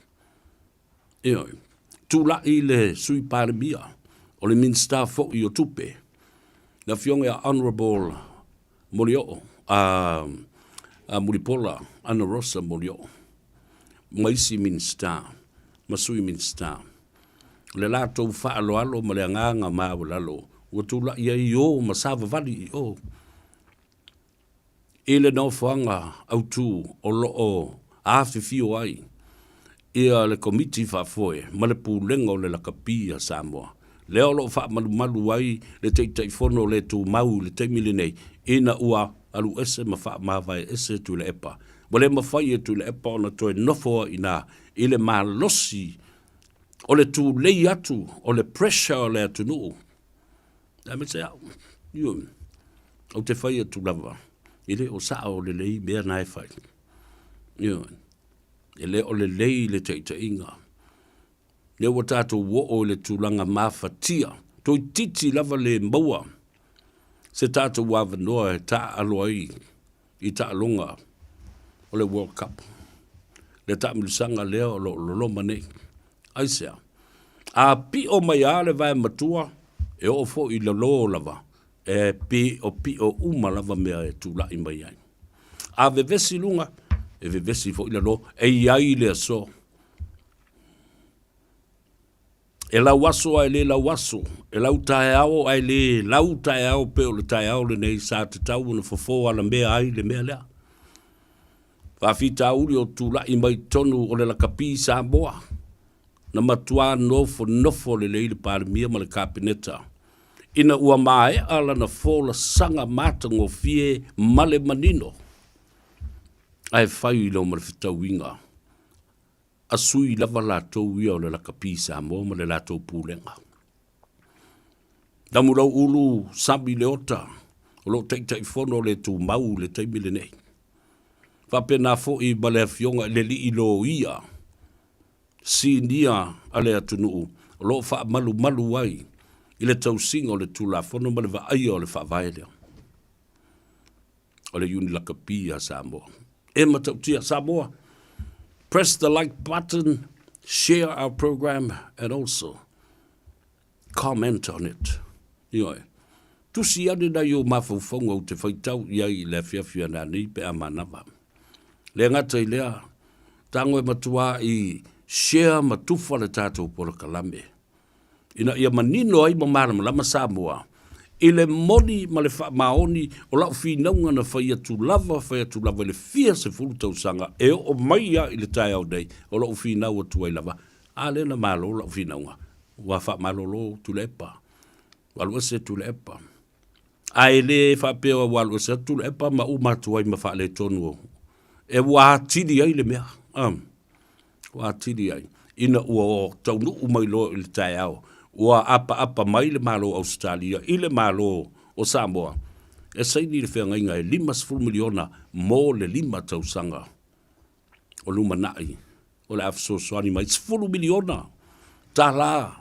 tūlai le sui palemia o le minsta fo I o tupe le fionga Honorable Molio Muripola, Ana Rosa Molio, Maisi Minsta, Masui Minsta. Le lato whaaloalo ma le anganga maawalalo, watula ia I o masava vali I o. Ele no whanga autu o loo awhiwhio ai, ia le komiti whafoe, ma le pūlenga o le lakapia Samoa. Leo lo wha malu ai, le teiteifono le tū mau le teimile nei, ina ua alu ese ma vai ese tu le epa. Wale mawhai e tu le epa ona toi nofo ina ile malosi o le tu lei atu, o le pressure o le atu nuu. A me se au, iu, o te whai atu lava, ile o saa o le lei mea nai whai. Iu, ele o le lei le teita inga. Le o tātou wo o le tūlanga mawhatia, toi titi lava le maua, se tātou wawanoa e tā aloa i tā alonga o le World Cup. Le tā milusanga leo o lo manei. Aisea. A pi o mai ale vai matua, e o fo i lo lava, e pi o uma lava mea e tūla i mai ai. A vevesi lunga, e vevesi fo i lo, e iai le so. E lau aso ai le lau aso, e lau tae ao ai le, lau tae ao pe o le tae ao le nei sa te tau na fofo ala mea ai le mea lea. Whawhita uri o tūla i mai tonu o le lakapi Samoa. Na matua nofo le leile pāle mia ma le kāpeneta. Ina ua mae ala na fōla sanga mātango fie male manino. Ai whai ilo ma le whitau inga. A sui lava lātou ia o le lakapi Samoa ma le lātou pūlenga. Namurau ulu sabi le ota. O lo teitai whono le tū mau le teimile nei. Whapena fo i ma le fionga le li ilo ia. Si nia ale atunu o lo fa malu ai i le tausinga o le tulafono ma le vaai o le whaavaelea. O le uni lakapia Samoa. E matautia Samoa, press the like button, share our program, and also comment on it. Ioi. Tusi ane na yo mawhauwhaunga o te whaitau iai le whiawhia na ni pe a manawa. Le ngata i lea, tango e matua i share matufa le tātou pora kalame. Ina ia manino ai mamara lama Samoa. I le moni ma le maoni o lau whinaunga na whai atu lava le fia se fulu tausanga e o mai a i le tai au nei o lau whinau atu ai lava. A le na malo o lau whinaunga. Wa wha malolo tu le epa. Walu se tu le epa. A e le whapea walu se tu le epa ma umatu ai ma wha le tonu. E wa tidi ai le mea. Wa tidi ai. Ina ua o taunu umai lo i le tai au. Ua apa mai le malo Australia, i le malo o Samoa. E saini le whea ngainga e 5 miliona mo le 5 tausanga. O luma nai. O le afsoswani mai 10 miliona. Tā la.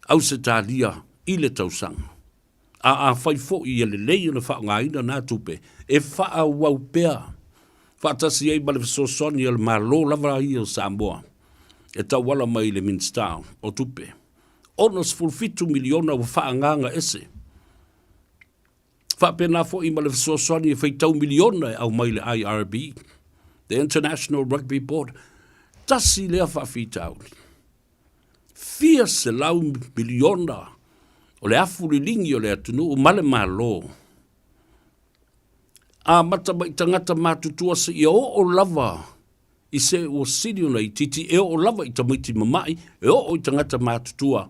Au se tālia i le tausanga. A whai fo i le lei na wha ngaina nā tupe. E wha wau pea. Wha tasi ei ma le afsoswani le malo lava i o Samoa. E tau wala mai le Minstown o tupe. Onos fulfitu miliona wa whaanganga ese. Whapena fo i male sosoni e whaitau miliona au mai le IRB, the International Rugby Board, tasi lea whawhitau. Fia se lau miliona o le afuri lingi o le atunu o male malo. A mata mai tangata mātutua se i o lava i se o siri ona i titi, e o lava i tamaiti mamai, e o tangata mātutua.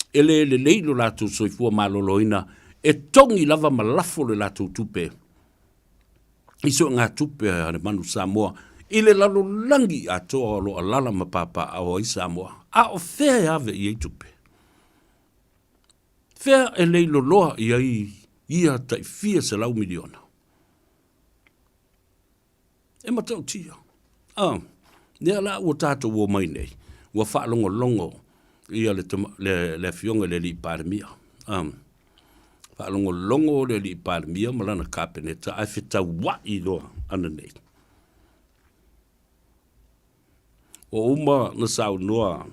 Ele le leilo lātou soifua maloloina, e tongi lava malafo le lātou tupe. Iso ngā tupe a le manu Samoa, i le lalo langi a toa lo alala mapapa a o i Samoa. A o fea ave i ei tupe. Fea e leilo loa i ai ia tai fia se lau miliona. E matau tia. Nea la ua tātou o mai nei, ua whaalongo longo, ia le fionga le li pārmia. Whaalongo longo le li pārmia malana kāpeneta ai whita wai loa ana nei. O uma na sau noa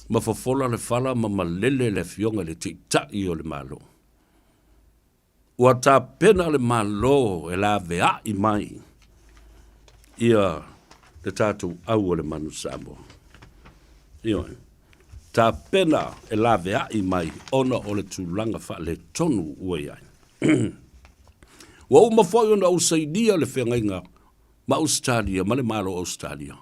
ma fafola le fala ma malele le fionga le tiktai o le malo. Ua tā pena le malo e la vea i mai ia le tātou au o le manu Samoa. Ioi, tā pena e la vea i mai ona o le tūlanga wha le tonu ua iai. Wa uma foi ona usaidia le whengainga ma Australia, ma le malo Australia.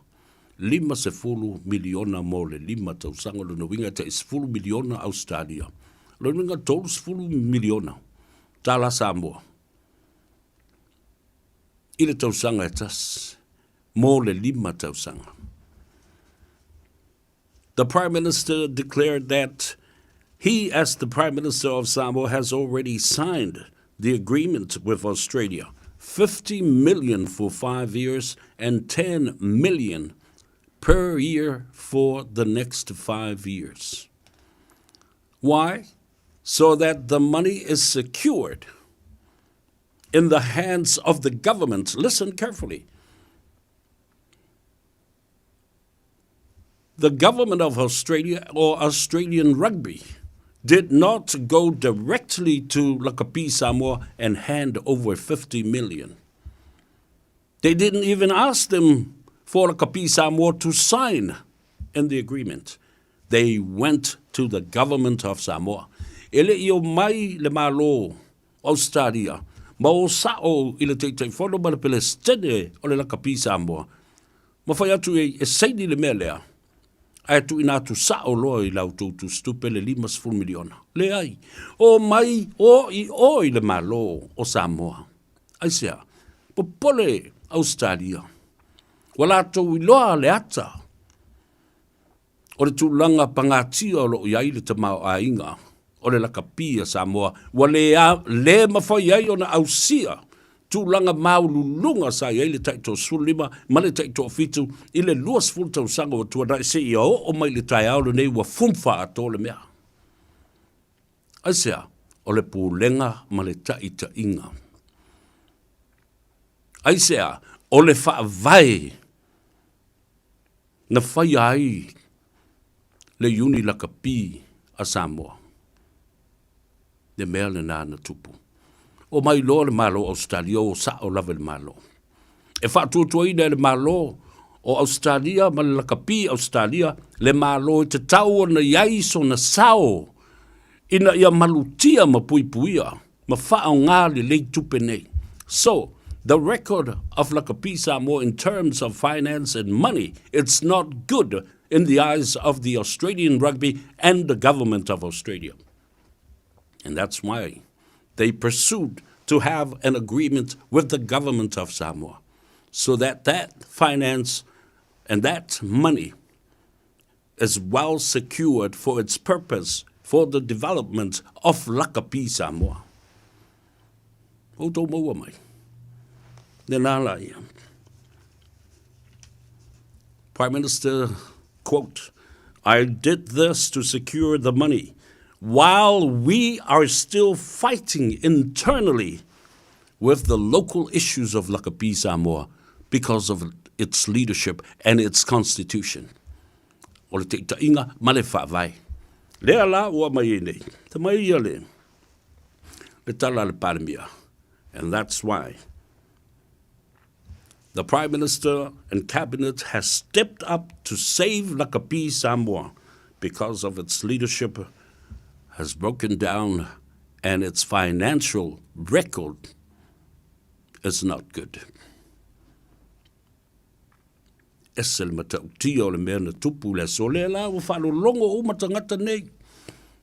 50 miliona mo le 5 tausanga le no winga te 10 miliona Australia. Le winga 12 miliona. tala Samoa. I le tausanga e tas, mō le 5 tausanga. The Prime Minister declared that he, as the Prime Minister of Samoa, has already signed the agreement with Australia. 50 million for 5 years and 10 million per year for the next 5 years. Why? So that the money is secured in the hands of the government. Listen carefully. The government of Australia or Australian Rugby did not go directly to Lakapi Samoa and hand over 50 million. They didn't even ask them for Lakapi Samoa to sign in the agreement. They went to the government of Samoa. Ele io mai le malo Australia. Ma o sao i le teitei whono ma le Palestine o le Lakapi Samoa. Ma whai atu e seini le mea lea. Ai tu ina tu sao loa i lau tu stupe le 5 miliona. Le ai. O mai o i le malo o Samoa. Ai sea. Popole Australia. Wala tau i loa le ata. O le tūlanga pangatia o lo iai le tamau a inga. O le Lakapia Samoa. Wale le mawhai ai o na ausia. Tūlanga maululunga sa iai le taito sulima, ma le taito fitu, i le 2 tausanga o tuanai se ia o mai le tai aolo nei wa fumfa ato le mea. Aisea, o le pūlenga ma le taita inga. Aisea, o le whaavai na whai ai le uni Lakapi a Samoa. Le mea le nāna tupu. O mai lo le malo Australia o sa o lave le malo. E whātua ina le malo o Australia ma le Lakapi Australia le malo i te tau na iaiso na sao ina ia malutia ma puipuia ma whao ngā le tupe nei. So, the record of Lakapi Samoa in terms of finance and money, it's not good in the eyes of the Australian Rugby and the government of Australia. And that's why they pursued to have an agreement with the government of Samoa so that finance and that money is well secured for its purpose for the development of Lakapi Samoa. O tō maua mai. Ne nāla ia. Prime Minister, quote, I did this to secure the money while we are still fighting internally with the local issues of Lakapi Samoa because of its leadership and its constitution. O le te tainga male whaavai. Lea la ua mai nei. Te mai ia le. Le tala le paramia. And that's why the Prime Minister and Cabinet has stepped up to save Lakapi Samoa because of its leadership has broken down and its financial record is not good. Esel matauti o le mea na tupu le so le la o whalo longo o matangata nei.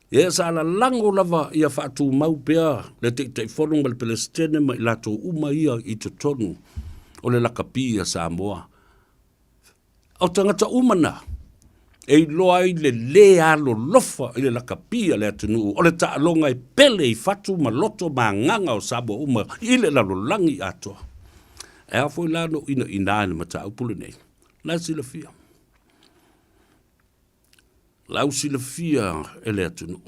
E sa la lango lava ia whatu mau pea le te wholonga le Palestine mai lato uma ia i te tonu o le Lakapi a Samoa. Au tangata umana. E loa i le alo lofa i le Lakapi le atunu o le taalonga i pele i fatu ma loto ma nganga o Samoa uma i le lalolangi atoa. E a foi lano ina ina mata upule nei. La sila fia. Lau sila fia e le atunu.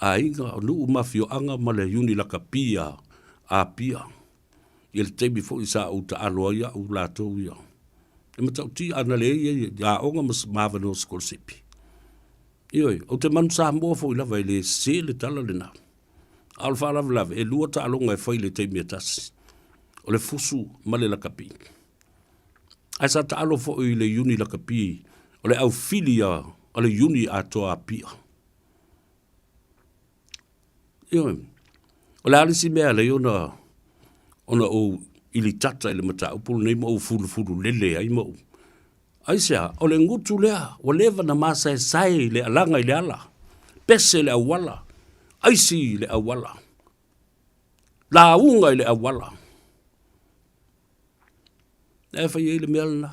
A inga nu mafio anga ma le uni Lakapi a pia. I le tebi fo i sa o ta aloa ia o lato ia. E matauti ana le ia onga mas mavano skol sipi. Ioi, o te manu Samoa fo i lava i le se le tala le na. Alfa lava e lua ta alonga e fai le teimi atasi. O le fusu ma le Lakapi. Ai sa ta alo fo i le uni Lakapi. O le au filia o le uni atoa pia. Ioi, o le alisi mea le ona o ili tata ile mata upulu nei mo fulu lele ai mo. Aisea, o le ngutu lea, o leva na masa e sai le alanga ile ala. Pese le awala. Aisi le awala. La unga ile awala. E whai e le mealana.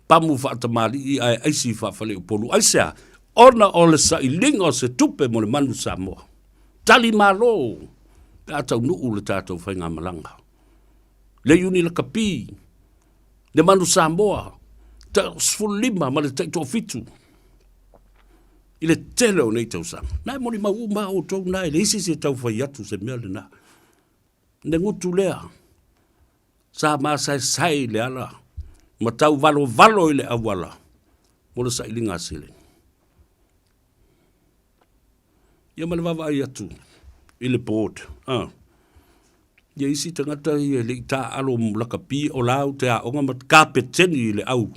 Pamu whaatamari i ai aisi whaafale upolu. Aisea, ona o le sa i linga o se tupe mo le manu Samoa. Tali malo. Pe atau nuu le tātou whainga malanga. Le uni la kapi. Le manu Samoa. Ta sfulima ma le taito fitu. I le tele o nei tau sang. Nai moni mau ma o tau nai. Le isi se tau whai atu se mea le na. Ne ngutu lea. Sa ma sai le ala. Ma tau valo i le awala. Mo le sa ilinga sile. Ia ma le wawa ai atu. I le board. Ia isi tangata i le ita alo laka pi o lau te a onga mat kapeteni i le au.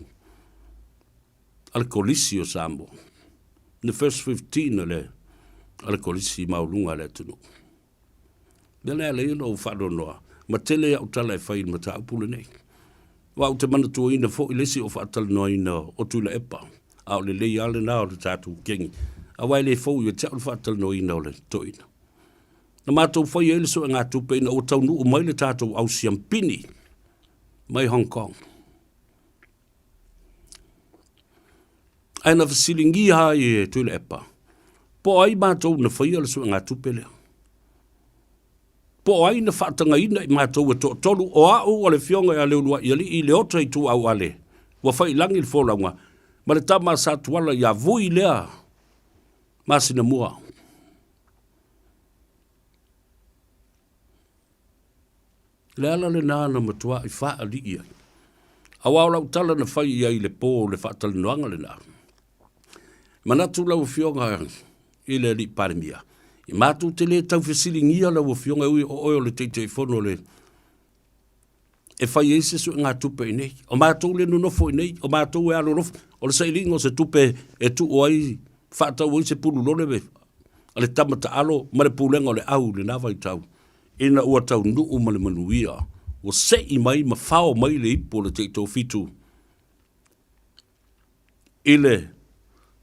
Al kolisi o Samoa. The first 15 le ala kolisi maulunga le tunu. Dele le ino fado noa. Ma tele ya utala e whai ma ta upule nei. Wa ute mana tua ina fo ilesi o whaatal noa ina o tula epa. Au le lei ale na o le tātou kengi. A wai le fo i te au whaatal noa ina o le toina. Na mātou whai ele so ngā tupe ina o tau nu o mai le tātou au siampini. Mai Hong Kong. Aina fasilingi ha e tula epa. Po ai mātou na whai ele so ngā tupe lea. Po ai na whaatanga ina i mātou e tolu o au o le fionga a leulua i ali i le ota i tu au ale. Wa whai langi le wholaunga. Ma le tama sa tuala ia vui lea. Masina mua. Le ala le nāna matua i wha ali ia. Awa lau tala na whai ia i le pō le whaatala noanga le nā. Manatu lau fionga i le li paremia. I mātou te le tau whesilingia lau o fionga ui o oio le teitei whono le. E whai eise su ngā tupe i nei. O mātou le nunofo i nei. O mātou e alo nofo. O le sailingo se tupe e tu o ai whaatau i se pulu lone me. A le tamata alo ma le pulenga o le au le nawa i tau. Ina ua tau nuu ma le manuia. O se i mai ma whao mai le ipo le teitei fitu. I le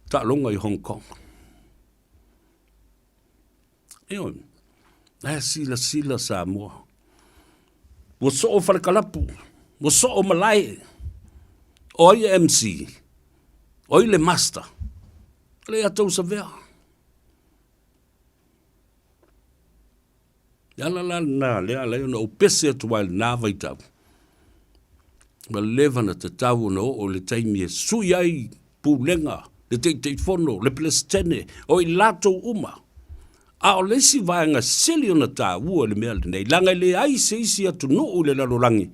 ta'alonga i Hong Kong. Eon, sila Samoa. Wo so o wharekalapu, wo so o malai, o ai MC, o i le master, le atou sa vea. Yala na, lea na o pese atu wai nā vai tau. Ma levana te tau na o le taimi e sui ai pūlenga, le teitei whono, le plestene, o i lato uma. A o lesi vaenga seli ona tā ua le mea le nei. Langa le ai se isi atu nuu le lalorangi.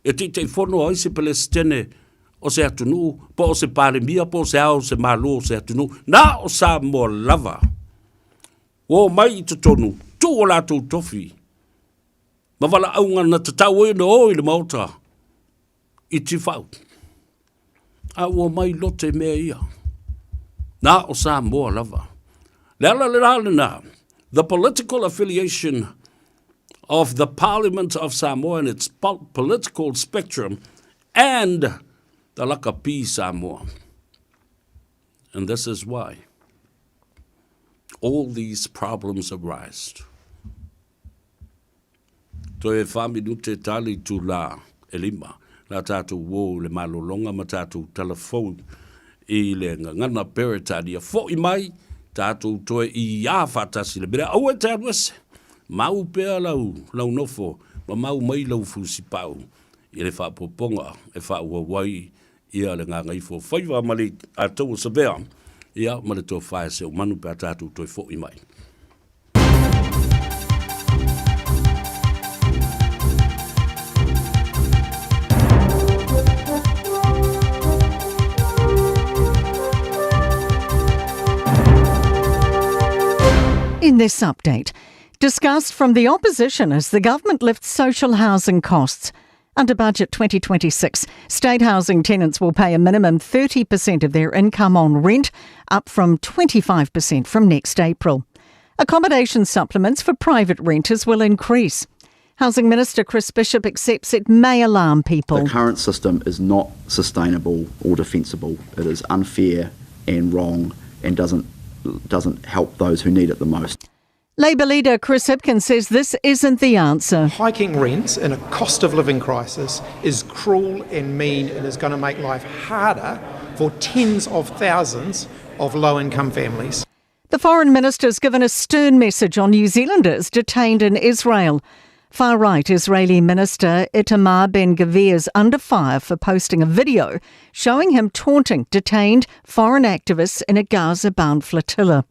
E teitei whono ai se palestene o se atu nuu, po o se pāremia, po o se ao se malo o se atu nuu. Nā o Samoa lava. O mai i tonu, tu o lato tofi. Ma wala aunga na te tau e no o i le mauta. I tifau. A o mai lote mea ia. Nā o Samoa lava. The political affiliation of the Parliament of Samoa and its political spectrum and the Lakapi Samoa. And this is why all these problems arise. To e whaminu te tali tu la elima, la tātou wō le malolonga ma tātou telefone i le ngana peretani a fo i mai, tātou toe i a whatasi le bere. Au e te anuese, mau pēr lau nofo, ma mau mai lau fusi pau. I le whapoponga, e whauawai, ia le Gagaifo Faiva mali a tau sa bea, ia ma le tō whae seo manu pēr tātou toe fo i mai. In this update, discussed from the opposition as the government lifts social housing costs. Under Budget 2026, state housing tenants will pay a minimum 30% of their income on rent, up from 25% from next April. Accommodation supplements for private renters will increase. Housing Minister Chris Bishop accepts it may alarm people. The current system is not sustainable or defensible. It is unfair and wrong and doesn't help those who need it the most. Labour leader Chris Hipkins says this isn't the answer. Hiking rents in a cost of living crisis is cruel and mean and is going to make life harder for tens of thousands of low-income families. The Foreign Minister's given a stern message on New Zealanders detained in Israel. Far-right Israeli Minister Itamar Ben-Gvir's under fire for posting a video showing him taunting detained foreign activists in a Gaza-bound flotilla.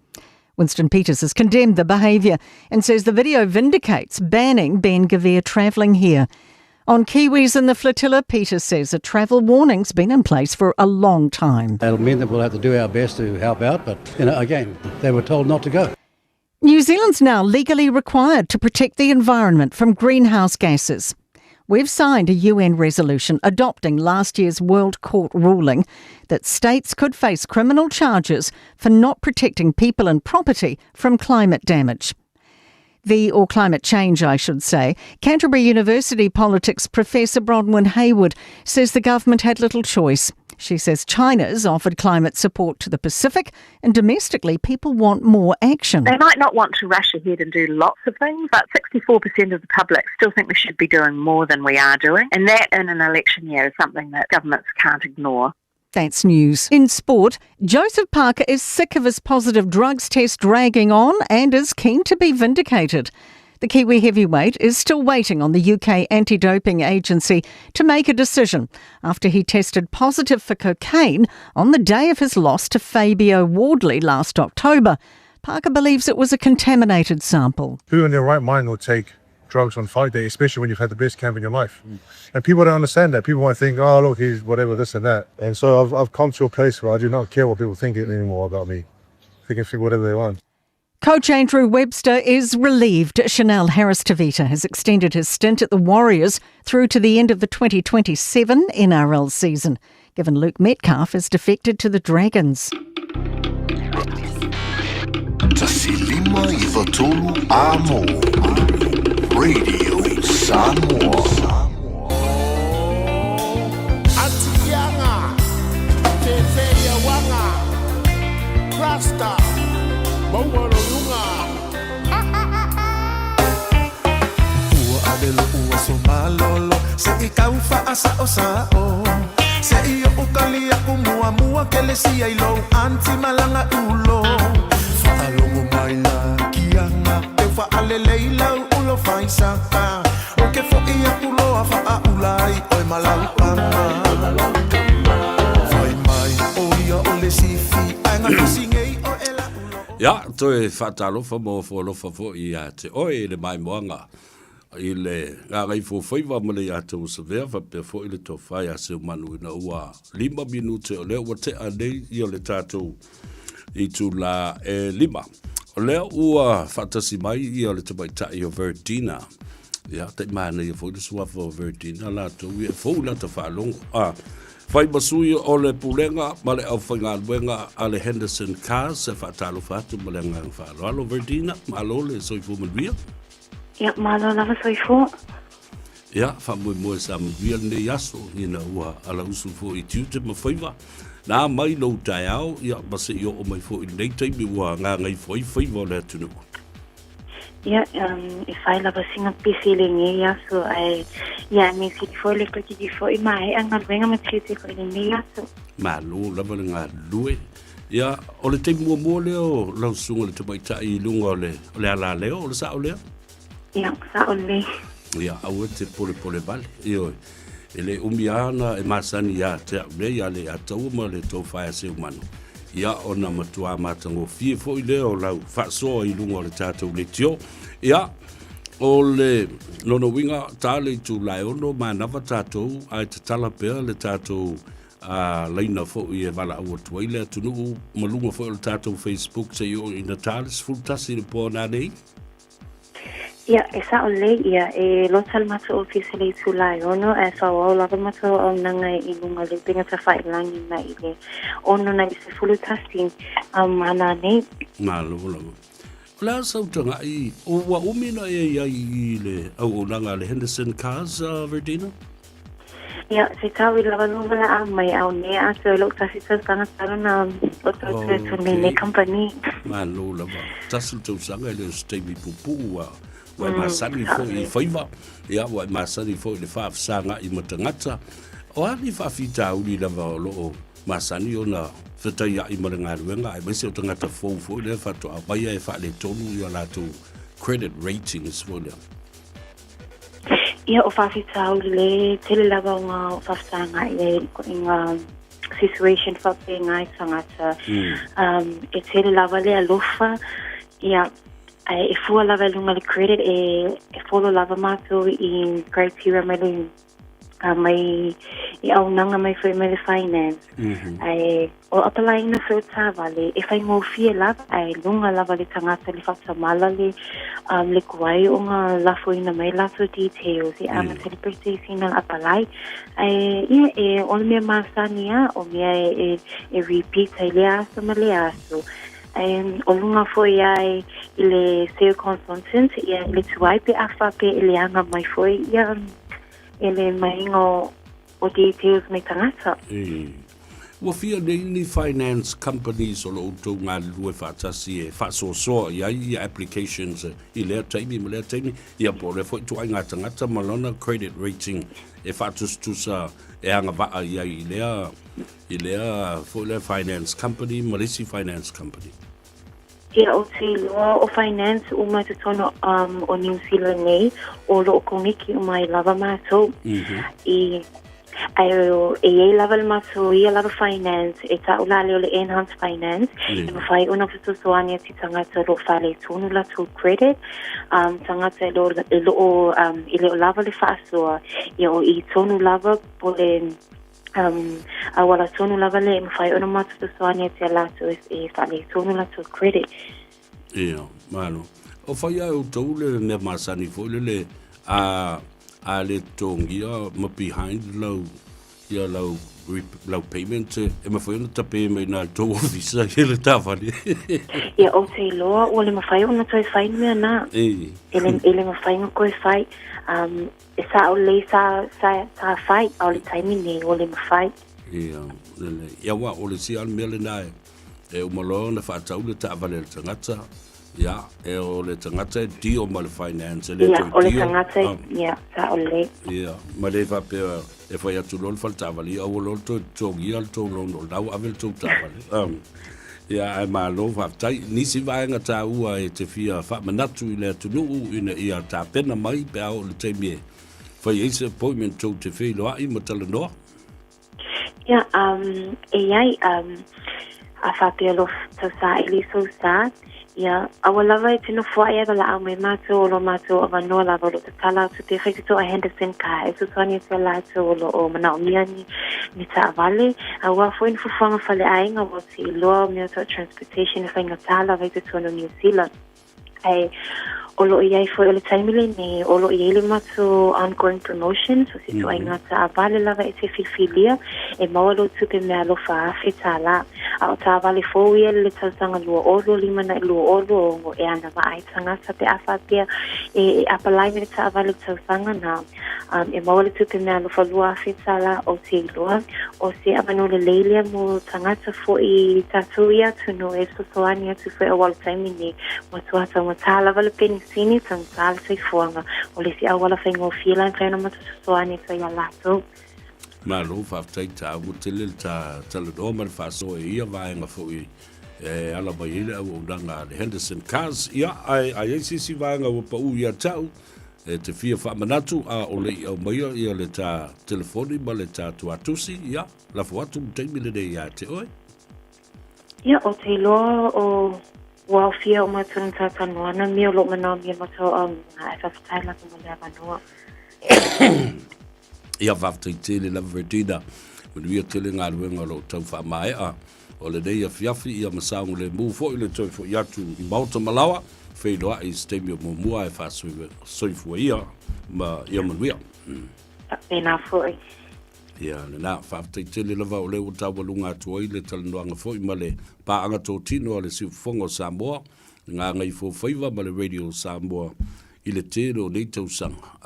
Winston Peters has condemned the behaviour and says the video vindicates banning Ben-Gvir travelling here. On Kiwis in the flotilla, Peters says a travel warning's been in place for a long time. That'll mean that we'll have to do our best to help out, but, again, they were told not to go. New Zealand's now legally required to protect the environment from greenhouse gases. We've signed a UN resolution adopting last year's World Court ruling that states could face criminal charges for not protecting people and property from climate damage. Or climate change, I should say. Canterbury University politics professor Bronwyn Hayward says the government had little choice. She says China's offered climate support to the Pacific, and domestically people want more action. They might not want to rush ahead and do lots of things, but 64% of the public still think we should be doing more than we are doing. And that in an election year is something that governments can't ignore. That's news. In sport, Joseph Parker is sick of his positive drugs test dragging on and is keen to be vindicated. The Kiwi heavyweight is still waiting on the UK anti-doping agency to make a decision after he tested positive for cocaine on the day of his loss to Fabio Wardley last October. Parker believes it was a contaminated sample. Who in their right mind will take drugs on fight day, especially when you've had the best camp in your life? And people don't understand that. People might think, oh, look, he's whatever, this and that. And so I've come to a place where I do not care what people think anymore about me. They can think whatever they want. Coach Andrew Webster is relieved Chanel Harris-Tavita has extended his stint at the Warriors through to the end of the 2027 NRL season, given Luke Metcalf has defected to the Dragons. Tasilima Ivatolu Amo Radio Samoa. Atianga, Tefeya Wanga, Rasta, Bawalunga. Ua adelo ua somalolo, se ikaw faasa o sao. Se iyo ukalia kumua mua kelesia ilo anti malanga ulo. Faalongo maina kianga, te faaleleila ulo faisaka. Oke fo iya ulo fa ulai oi malaupanga. Fai mai oia ole sifi anga kusingei o ela ulo. Ja, toi fatalo fa mo fo lo fa fo ia te oi le mai moanga. Ile Gagaifo Faiva mole ya te usavea fa pe fo ile to fa ya se manu na ua 5 minute o le o te ane i o le tatou i tu la lima. O le ua fatasi mai i o le te baita i o Verdina. Ja, te mana i fo le suafa o Verdina la to i fo la te fa longo. Fai basui o le pulenga ma le au whainga luenga a le Henderson Cars se fatalo fatu ma le ngang whalo. Alo Verdina, malo le soifu manuia. Ja, malo lava soifu. Ja, whamui sa manuia ne yaso i na ua ala usu fo i tiute ma Faiva. Nā mai lau tai au, ia mase i o mai fo i nei teimi ua ngā ngai fo i Faiva le atunu. Ja, I fai lava singa pisilingi yaso ai ia mi si fo le kaki fo I mai anga venga ma tite ko ni yaso. Malo lava le ngā lue. Ia, o le teimi mua leo lau sunga le tamaita I lunga o le ala leo, o le sa o leo? Ja, sa o le. Ia, au te pole vale. Ioi. Ele umiana e masani ya te le ya le atau ma le to fa se umano ia ona matua matango fie fo I leo lau fa so I lungo le tatou le tio ia o le nono winga tale tu lai ono ma nava tatou ai te tala pea le tatou leina fo I e vala au tu ile tunu malunga fo le tatou Facebook se yo ina tales full tasi le po na nei. Ja, sa o le ia e lotal mata officially tu lai ono e sa o lava mata o nanga I lunga le pinga ta fai langi na ile ono na se fulu tasting mana nei malo la sa utanga I o wa umina e ia I le au nanga le Henderson Cars Verdina. Ia, se tau I lava numala a mai au ne a so lo tasi tau sanga taro na o tau tu ne company. Malo lava. Tasu tau sanga le stemi pupu wa masani fo I Faiva. Ia wa masani fo le fa sanga I matangata. O ani fa fita uli lava lo masani ona fita ya I marangaruenga ai bese o tangata fo le fa to abaia e fa le tonu ia la tu credit ratings fo le. Ia o whawhitau le tele lava o ngā whawhtanga I situation whawhi ngai tangata. E tele lava le alofa, ia e fua lava lunga le credit e folo lava mātou I criteria mai le mai I au nanga mai whai mai le finance. O apalai na whai tāwale, e whai ngōwhia lava, ai lunga lava le tangata le whaktamala le kuai o ngā lafo ina mai lato details I ama celebrity na apalai. Ia e o mea māsania o mea e repeat ai le aso ma le aso. O lunga foi ai I le sale consultant, ia le tuai pe awha pe I le anga mai foi, ia ele maingo o details me tangata. Wa fia ni finance companies o lo to nga lue fatasi e fa so ia applications I le taimi me le taimi ia po le foi to nga tangata malona credit rating e fa tu sa e anga va ia I le for le finance company Malaysia finance company. Ia o te loa o finance o mai te tono o New Zealand nei o lo o kongiki o mai lava mātou I e lava le mātou I lava finance e ta ulale o le enhanced finance e mawhai una fitu soania ti tangata lo whale tonu la to credit tangata I le o lava le whaasua I o I tonu lava po le awala tonu lava le mawhai ona mātou soania ti alato e whale tonu la to credit. Ia, malo. O whai au tau le mea masani fo le a le tongia ma behind lau payment e ma whai ona tape mai nā tau ofisa I le tawhani. Ia o te loa o le mawhai ona toi whai mea nā. Ele mawhai nga koe whai e sa o le sa whai au le taimi ne o le mawhai. Ia wa o le si al mea le nā e umalo na whaatau le ta'awale le tangata. Ia, e o le tangata di o ma le finance. Ia, o le tangata, ia, ta o le. Ia, ma le whapea e whai atu lol whal ta'awale. Ia, o lol to tongi al to lol lau avel to ta'awale. Ia, ai ma lo whaptai. Nisi vaenga ta ua e te fia whamanatu I le atu nuu ina ia ta pena mai pe au le teimi e. Whai eise appointment to te whi loa I matala noa. Ia, e ai, a whapea lo tau sa ili so sa. Ia, awa lava e tino fua ea la au mai mātou o lo mātou awa noa lava lo te tala tu te whaitito a Henderson ka e suswania te lātou o lo o mana o mia ni ta avale. Awa fua ina fufuanga whale ainga o te loa mea to transportation e whainga tala vai te tono New Zealand. Ai, o lo iai fua o le taimile ne o lo iai le mātou ongoing promotion so si toa inga ta avale lava e te whiwhilia e maua lo tupe mea lo whaafe tala. A o ta avale fōia le tausanga lua olo lima na lua olo o e ana wa ai tangata pe awhatea e apalai me ta avale tausanga na e maua le tupe mea lo whalua afe tala o te iloa o se amano le leilia mo tangata fo I tatu ia tunu e sosoani atu fo e wala taimine mo tuata mo tala wale penisini tang tala sai fuanga o le si awala whaingo whila whaina mata sosoani atu ia lato. Ma lo whaftai ta amu tele ta tala ma le whaso e ia vaenga fo I ala mai ile au unanga le Henderson Cars. Ia, ai sisi vaenga o pa u ia tau e te fia whamanatu a o le au maia ia le ta telefoni ma le ta tuatusi. Ia, la fuatu mteimi le ia te oe. Ia, o te loa o wau fia o matun ta kanoana mi o lo mana mi mato e whaftai la kuma le avanoa. Ia whaftai tele la verdina. Manu ia tele ngā ruenga lo tau whamae a. O le nei a fiafi ia masaungu le mū fo I le toi fo iatu I mauta malawa. Whailoa I stemi o mua e whasoifua ia ma ia manuia. Pena foi. Ia, le nā whaftai tele lava o le o tawalunga atua I le talanoanga fo I ma le paanga tō tino a le siufonga o Samoa. Ngā Gagaifo Faiva ma le radio Samoa I le tēro nei tausanga.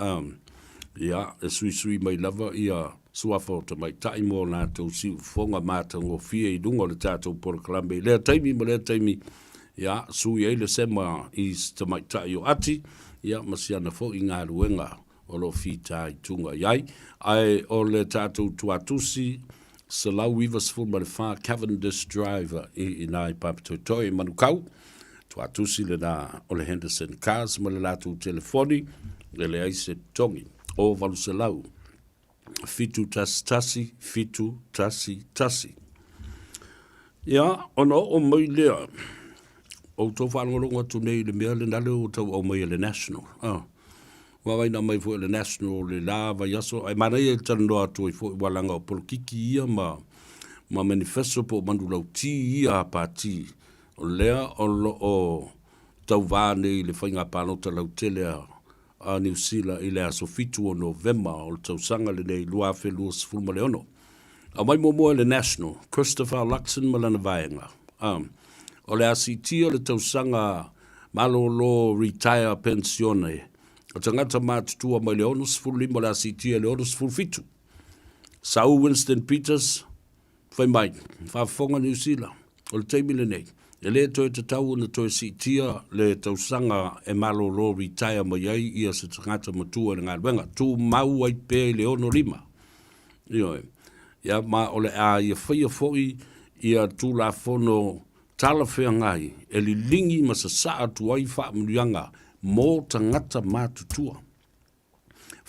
Ia, e sui mai lava ia suafa o te mai tai mō nātou siu fonga mātango fia I lunga le tātou poroklame. Lea taimi ma lea taimi, ia, sui eile sema I te mai tai o ati, ia, masiana fo I ngā ruenga o lo fita I tunga iai. Ai o le tātou tuatusi, sa lau iwa sifur ma le wha Cavendish Driver I nai papatoitoi manukau, tuatusi le nā o le Henderson Cars ma le lātou telefoni, le aise tongi, o valu se lau. Fitu tasi, fitu tasi. Ia, ono o mai lea, o tau whanonga tu nei le mea le nale o tau o mai le national. Wawai na mai fo le national le lava yaso, ai mana e tano atu I fo walanga o polkiki ia ma manifesto po mandu lau ti ia pati. O lea o tau vane le whainga panota lau tele a New Zealand I le aso fitu o November o le tausanga le nei lua fe lua sifulma le ono. A mai momoa le national, Christopher Luxon malana vaenga. O le asiti o le tausanga malolo retire pensione. O tangata mātutua mai le ono sifulu lima le asiti le ono sifulu fitu. Sau Winston Peters, whai mai, whafonga New Zealand, o le teimi le nei. E le toi te tau na toi si tia le tausanga e malo lo retire mai ai ia se tangata matua le ngā ruenga. Tu mau ai pē le ono lima. Ioe, ia ma ole a ia whaia foi ia tu la fono tala whea ngai e li lingi ma sa saa tu ai wha murianga mō tangata mātutua.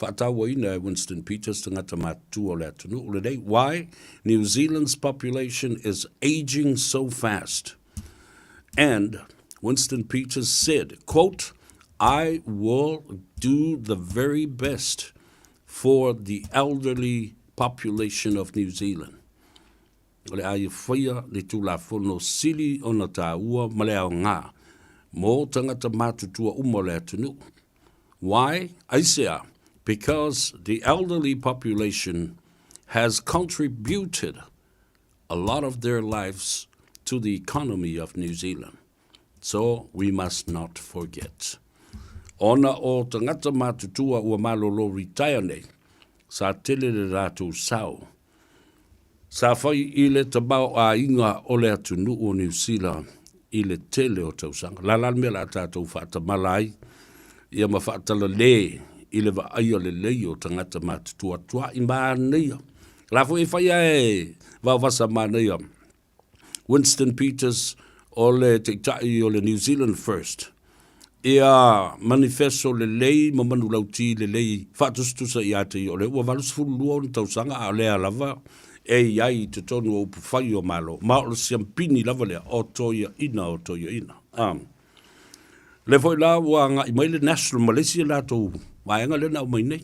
Whaatawa ina Winston Peters tangata mātutua le atunu. Ole nei, why? New Zealand's population is aging so fast. And Winston Peters said, quote, I will do the very best for the elderly population of New Zealand. O le ai whaia le tūla whono sili o na tā ua ma le ao ngā. Mō tangata mātutua umo le atunu. Why? Aisea, because the elderly population has contributed a lot of their lives to the economy of New Zealand. So we must not forget. Ona o tangata mātutua ua malolo retire nei, sa tele le rātou sau. Sa whai I le tabau a inga o le atunu o New Zealand, I le tele o tausanga. Lalan me la tātou whaata malai, ia ma whaatala le, I le wa aia le lei o tangata mātutua tua I māneia. Lafo e whai e, wawasa māneia. Winston Peters o le te tai o le New Zealand First. Ia manifesto le lei ma manu lauti le lei whatustusa I ate I o le ua valusfulu lua o tausanga a lea lava e iai te tonu o pufai o malo. Ma o le siampini lava lea o toia ina o toia ina. Le foi la ua nga I mai le National Malaysia la tau waenga le nau mai nei.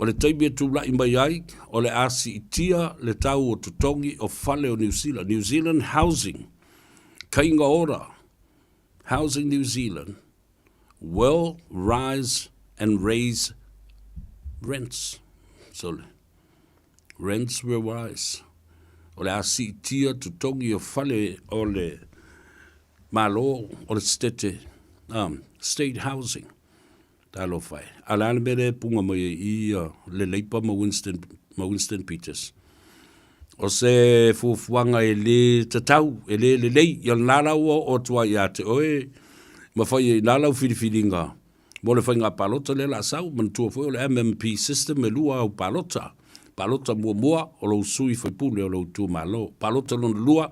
O le taibia tu la I mai ai, o le asi itia le tau o tutongi o fale o New Zealand. New Zealand Housing, kainga ora, Housing New Zealand will rise and raise rents. So rents will rise. O le asi itia tutongi o fale o le malo o le state housing. Talo fai. Alana bere punga mai I le leipa ma Winston Peters. O se fufuanga e le tatau, e le lei, I nala ua o tua I ate oe, ma fai I nala u whiriwhiringa. Mo le whainga palota le la sau, man tua fai o le MMP system e lua au palota. Palota mua o lo sui fai pule o lo tu malo. Palota lon lua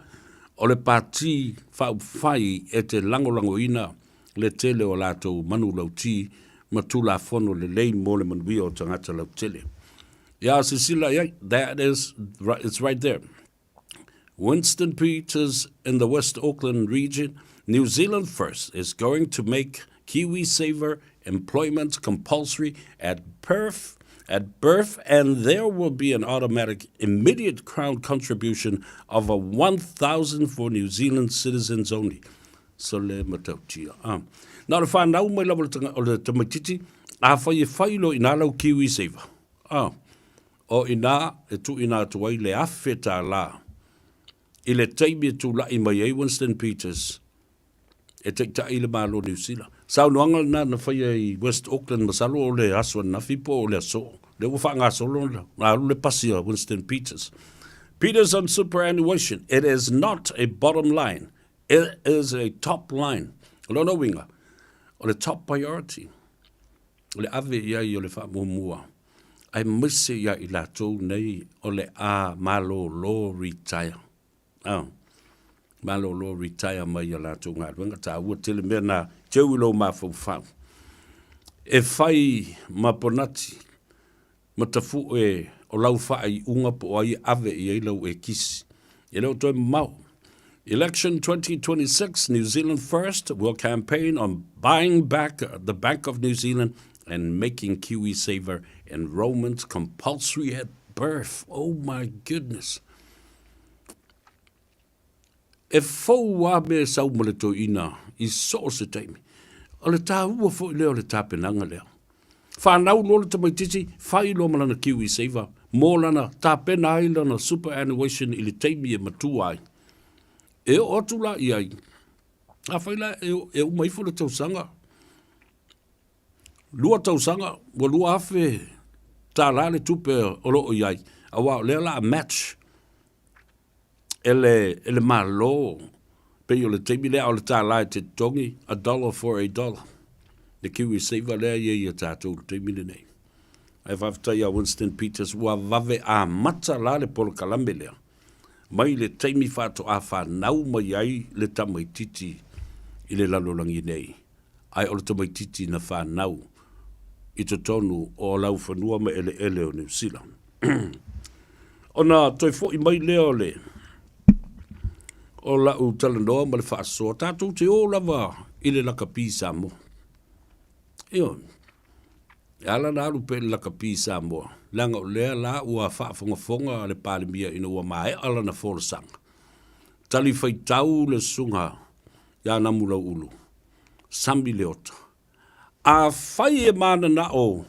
o le pati fai e te lango ina le tele o lato manu lauti ma tula fono le lei mo le manuia o tangata lau tele. Ia sisila ia, that is, it's right there. Winston Peters in the West Auckland region, New Zealand First is going to make KiwiSaver employment compulsory at birth, and there will be an automatic immediate crown contribution of a 1,000 for New Zealand citizens only. So le matautia. Nā le whanau mai lawa o le tamatiti, a whai e whailo I nā lau KiwiSaver. O ina e tu ina tuai le awhi tā la. I le taimi e tu lai mai e Winston Peters, e te ta I le malo New Zealand. Sau noanga na whai e West Auckland masalo o le aswa na fipo o le aso. Le ua whaanga solo na le pasia Winston Peters. Peters on superannuation. It is not a bottom line. It is a top line. Lona winga. O le top priority. O le ave ia I o le whaamumua. Ai mise ia I lātou nei o le a malo lo retire. Malo lo retire mai a lātou ngā ruenga. Tā ua tele mea nā teu ilo mā whau. E whai maponati. Matafu e o lau whai unga po ai ave I eilau e kisi. E leo toi mau. Election 2026, New Zealand First will campaign on buying back the Bank of New Zealand and making KiwiSaver enrollment compulsory at birth. Oh my goodness. E fau wa me sau mo le to ina I so se taimi. O le tā ua fo I leo le tā penanga leo. Whanau no le tamaititi, whai lo malana KiwiSaver, mō lana tā pena ai lana superannuation I le taimi e matua ai. E o atu la I ai. A whaila e o maifo le tausanga. Lua tausanga, wa lua afe tā la le tupe o lo o iai. A wao lea la a match. Ele malo. Pe o le teimi lea o le tā la te tongi, $1 for $1. Le KiwiSaver lea ia tātou le teimi le nei. Ai whaftai a Winston Peters ua vave a mata la le polo kalambe lea. Mai le taimi whāto a whanau mai ai le tamaititi I le lalolangi nei. Ai o le tamaititi na whanau I to tonu o lau whanua ma ele o New Zealand. Ona toi fo I mai leo le o lau talanoa ma le whaasoa. Tātou te o lava I le lakapi Samoa. Eo. Ala na alu pe le lakapi Samoa. Langa o lea la ua whaafonga le palimia ina ua mae ala na wholesanga. Tali whaitau le sunga ya namula ulu. Sambi leota. A whai e mana na o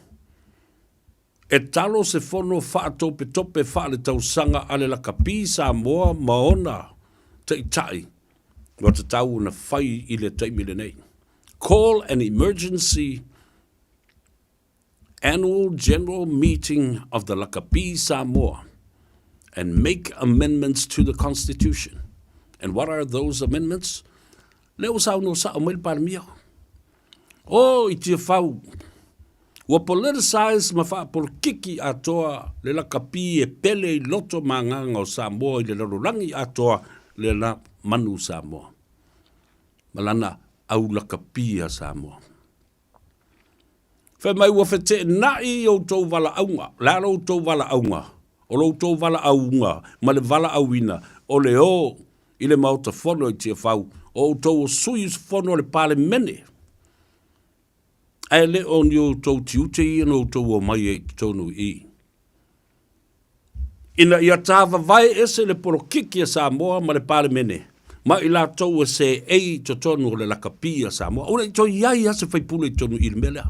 e talo se fono whaatope tope wha le tausanga ale lakapi Samoa maona te itai. Wata tau na whai I le taimile nei. Call an emergency annual general meeting of the Lakapi Samoa and make amendments to the Constitution. And what are those amendments? Leo sao no sa omel parmia. Oh, iti fau. Wa politicize mafa polkiki atoa le Lakapi e pele I loto manganga o Samoa I le lalurangi atoa le la manu Samoa. Malana au Lakapi a Samoa. Fe mai ua fete nai o tau wala aunga. La lo tau wala aunga. O lo tau wala aunga. Ma le wala auina. O le o. I le mauta fono I tia fau. O tau o sui fono le pale mene. Ai le o ni o tau tiute I no tau o mai e tonu I. Ina ia tāwa vai ese le poro kiki a Samoa ma le pale mene. Ma I la tau e se ei to tonu le Lakapi a Samoa. Ora I tau iai ase fai pule I tonu I le melea.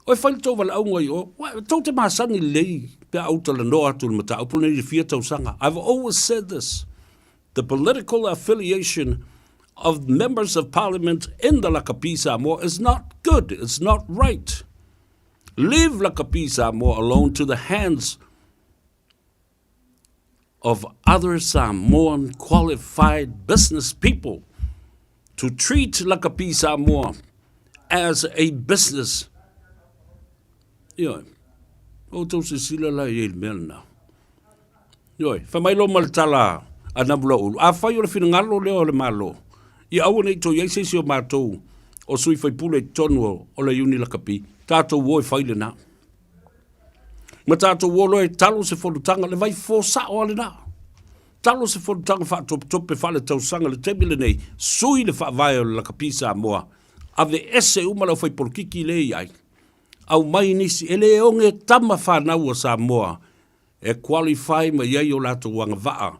O e whaile tau wala aunga I o, tau te maasangi lei, pia autala noa atu le mata, upuna I fia tau sanga. I've always said this. The political affiliation of members of parliament in the Lakapi Samoa is not good. It's not right. Leave Lakapi Samoa alone to the hands of other Samoan qualified business people to treat Lakapi Samoa as a business. Ioi, o tau se sila la I melna. Ioi, whamailo maltala a nabula ulu. A whai o le whina ngalo leo le malo. I awa nei to iei seisi o mātou o sui whai pule tonu o le uni Lakapi. Tātou woi whaile na. Ma tātou wolo e talo se wholutanga le vai fōsa o ale na. Talo se wholutanga wha tope whale tausanga le tebile nei. Sui le wha vai o le Lakapi Samoa. Ave ese umala whai polkiki le iai. Au mai nisi ele onge tama whanau o Samoa e qualify ma iai o lato wanga waa.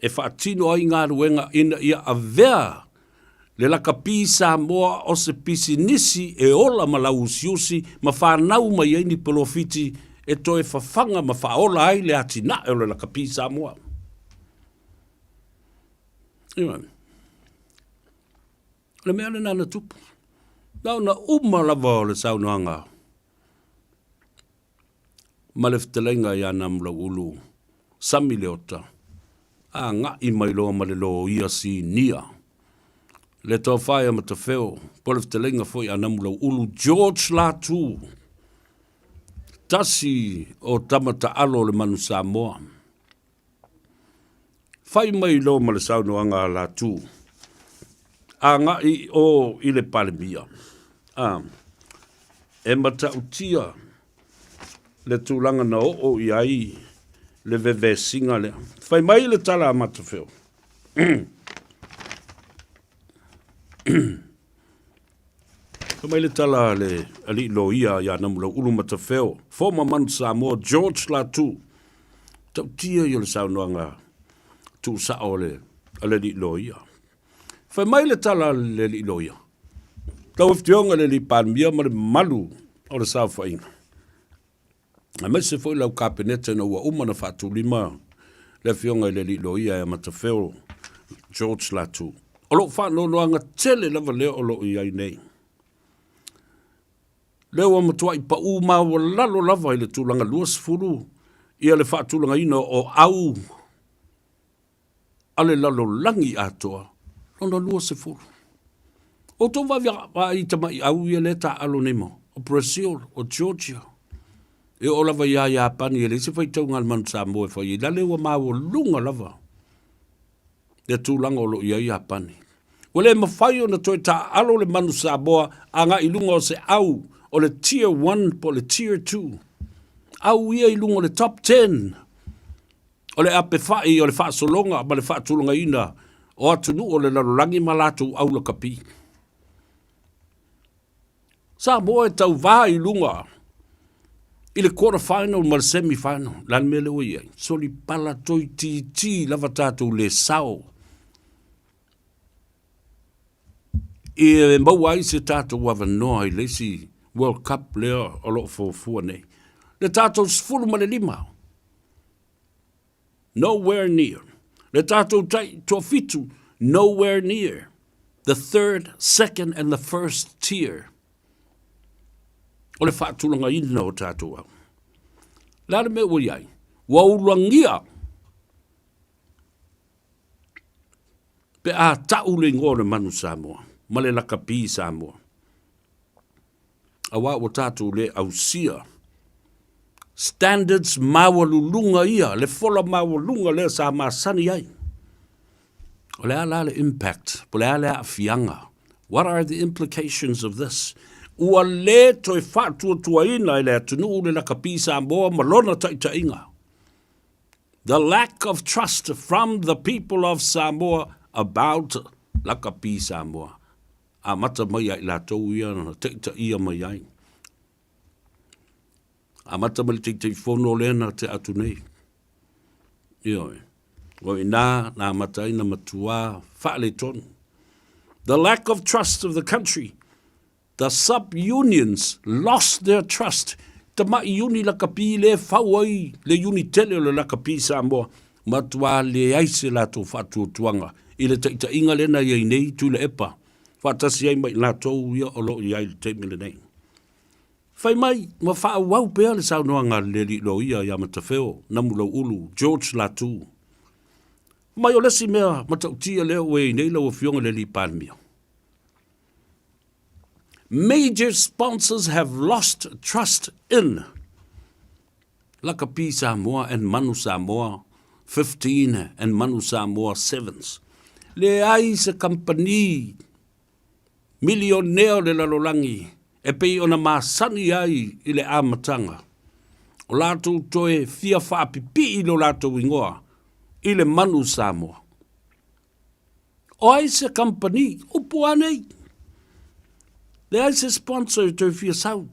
E whaatino ai ngā ruenga ina ia avea le Lakapi Samoa o se pisi nisi e ola ma lau usiusi ma whanau ma iai ni polofiti e toe whawhanga ma whaola ai le atina e o le Lakapi Samoa. Iwan. Le mea le nana tupu. Nau na uma lava o le saunoanga. ma le ftelenga ia na mla ulu, sami leota, a nga I mai loa ma le lo ia si nia. Le tau whaia ma te wheo, po le ftelenga foi a na mla ulu George Latu, tasi o tamata alo le manu Samoa. Whai mai lo ma le saunoanga Latu, a nga I o I le palemia. E mata utia, le tūlanga na o iai, le veve singa le. Whai mai le tala a mata wheo. Whai mai le tala le ali lo ia ia namula ulu mata wheo. Former man Samoa George Latu. Tau tia I le saunoanga tu sao le li lo ia. Whai mai le tala le li lo ia. Tau iftionga le li panmia ma le malu o le sao whainga. A mai se foi lau kapenete na ua umana whatu lima le fionga le li lo ia e mata wheo George Latu. O lo whano noanga tele lava leo o lo iai nei. Leo a matua I pa uma o lalo lava I le tūlanga luas furu ia le whaatulanga ina o au ale lalo langi atoa lona luas furu. O tō wa I tamai au ia le ta alo nemo o Brazil o Georgia. E o lava ia pani e le se fai tau ngal manu Samoa e fai. La lewa maua lunga lava. Le tūlanga o lo ia pani. Wale mawhai o na toi ta alo le manu Samoa a nga ilunga o se au o le tier 1 po le tier 2. Au ia ilunga o le top 10. O le ape fai o le faa solonga ma le faa tūlanga ina o atunu o le larolangi malatu au la kapi. Samoa e tau vā ilunga I le quarter final ma le semi final lan me le oia so li pala toi ti lava tātou le sao e mau ai se tātou wava noa I le si World Cup lea o lo fua nei le tātou sfulu ma le lima nowhere near le tātou tai to fitu nowhere near the third, second and the first tier o le whaatulanga ina o tātou au. Lare me ui ai, waurangia pe a tau le ngore manu Samoa, ma le laka pi Samoa. A wā o tātou le au sia. Standards mawalulunga ia, le fola mawalunga le sa masani ai. O le ala le impact, po le ala a fianga. What are the implications of this? Ua le toi whātua tua ina I le atunu le laka pi Samoa malona taitainga. The lack of trust from the people of Samoa about laka pi Samoa. A mata mai ai la tau ia na teita ia mai ai. A mata mai teita fono lena te atunei. Ioi. O ina na mata ina matua whaale tonu. The lack of trust of the country. The sub-unions lost their trust. Ta mai uni la kapi le fawai, le uni tele le la kapi Samoa, matua le aise la to fatu tuanga. Ile ta inga le na ye nei tu le epa. Fatasi ai mai la to ia o lo ia le te mile nei. Fai mai, ma fa wau pea le sau noanga le li lo ia ya matafeo, namulo ulu, George Latu. Mai o lesi mea, matautia leo we nei lau fionga le li panmia. Major sponsors have lost trust in Lakapi Samoa and Manu Samoa 15 and Manu Samoa 7s. Le ai se company millionaire le lalolangi e pei ona masani ai I le amatanga. O lato toe fia whaapipi I lo lato ingoa I le Manu Samoa. O ai se company upu anei. Le ai se sponsor to fia sau.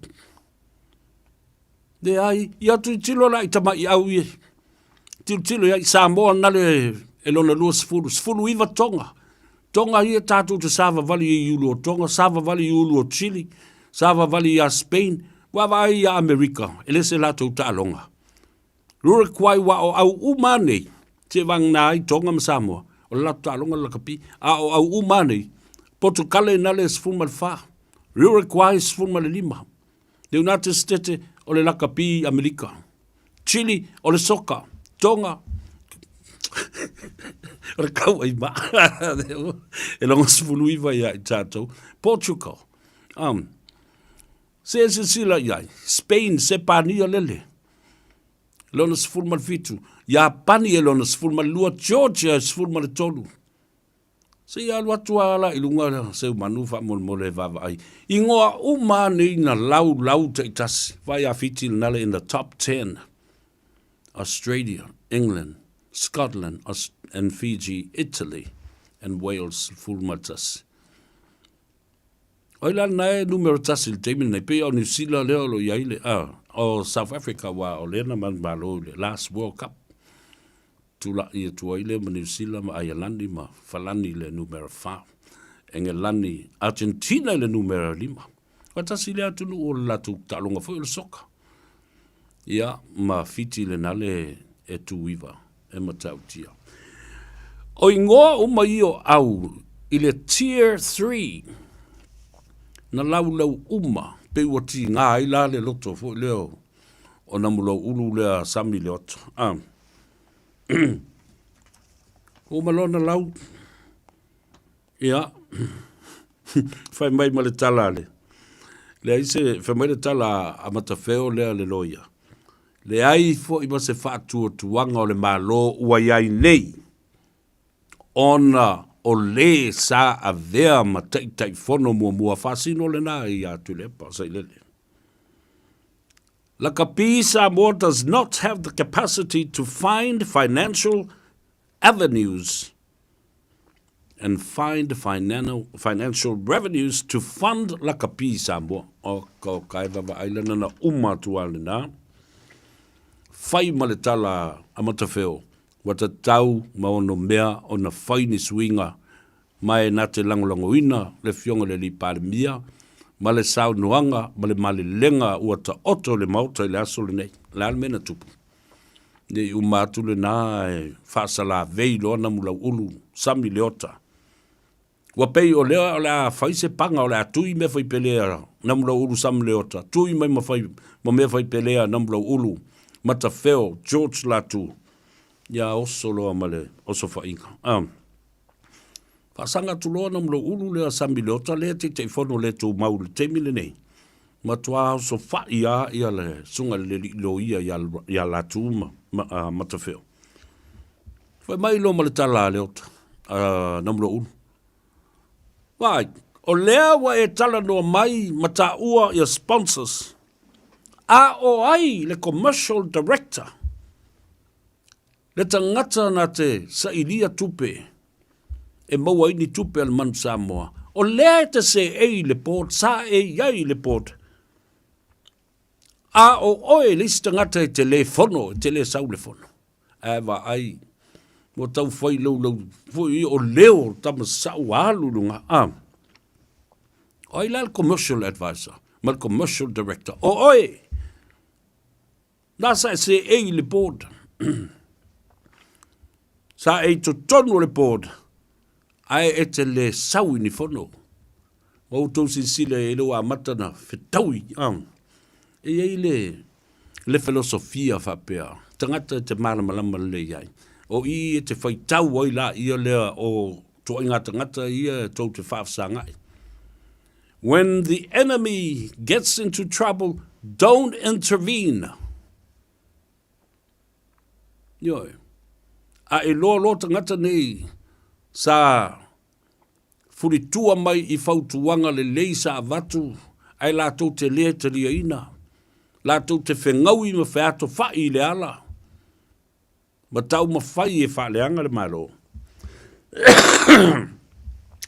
Le ai ia tu tilo la itama I au ie. Tilo ia Samoa nale e lona lua sfulu iwa tonga. Tonga ia tātou te sava vali I ulu o Tonga, sava vali I ulu o Chile, sava vali I Spain, wawa ai I Amerika, ele se latou tālonga. Rura kwai wa o au umane, te wang na I Tonga ma Samoa, o latou tālonga lakapi, a o au umane, Portugale nale sfulu malfa. Rura kwai sfulu malima. Le United States o le lakapi Amerika. Chile, o le soka, Tonga. O le kau ai ma. E longa sifulu iwa ia i tātou. Portugal. Se sila iai. Spain, se pānia lele. Lona sifulu mal fitu. Japani e lona sifulu mal lua. Georgia e sifulu mal tolu. Se ia lua tuala i lunga se manu fa mole vava ai. Ingoa uma nei na lau te itasi. Vai a fiti nale in the top 10. Australia, England, Scotland, and Fiji, Italy, and Wales full matas. Oila nae numero tasi le teimi nei pe o New Zealand leo lo iaile o South Africa wa o lena man malo le last World Cup. Tula ia tuaile ma New Zealand ma Ireland ma falani le numero 5. Engelani Argentina le numero 5. Watasi le atunu o latu talonga fo le soka. Ia ma fiti le nale e tuiva e matautia. O ingoa uma io au i le tier 3 na lau uma pe wati ngā ila le loto fo leo o na mulau ulu lea sami le oto. O malona lau ia fai mai ma le tala le. Le aise fai mai le tala a matafeo lea le loia. Le ai fo i se whātua tuanga o le malo ua iai nei. Ona o le sa a vea ma tai fono mua whasino le nā i atu lepa sai lele. La Kapi Samoa does not have the capacity to find financial avenues and find financial revenues to fund La Kapi Samoa. O ko Faiva Island na tuale nā. Fai ma le tala a matawheo, wata tau ma ono mea o na whai ni swinga, mai na te langolango ina, le fionga le li pāle mia, ma le sau nuanga, ma le male lenga ua ta oto le mauta i le aso le nei, le almena tupu. Ne umatu le nā e whaasala vei loana mula ulu, sami le ota. Wa pei o lea o le a whai se panga o le a tui me whai pelea, na mula ulu sami le ota, tui mai ma me whai pelea na mula ulu, matawheo, George Latu, ia oso loa male, oso whainga. Whasanga tu loa na mlo ulu lea sami leota lea te whono le tō mau le te mile nei. Matua oso whai ia le sunga le lo ia ia Latu matawheo. Whai mai lo male tala leota, na mlo ulu. Wai, o lea wa e tala noa mai mata ua ia sponsors, a o ai le commercial director, le tangata na te sa ilia tupe, e maua ini tupe al man Samoa, o lea te se ei le port, sa e iai le port, a o oe le tangata e telefono, e tele sau le fono, a wa ai, mo tau fai lau, fai o leo tama sau alulunga, oi la le commercial advisor, ma le commercial director, o oe, nasa se ei le board. Sa ei to tonu le board. Ai e te le sau ni fono. Mau tau sile e lo a matana fetaui. E ei le filosofia whapea. Tangata te malama le iai. O i e te whaitau oi la ia lea o to inga tangata ia tau te whafsangai. When the enemy gets into trouble, don't intervene. Yoi. A e lo tangata nei sa furitua mai I fautuanga le lei sa avatu ai la tau te lea te lia ina. La tau te whengau I ma whaato whai le ala. Ma tau ma whai e whaaleanga le malo.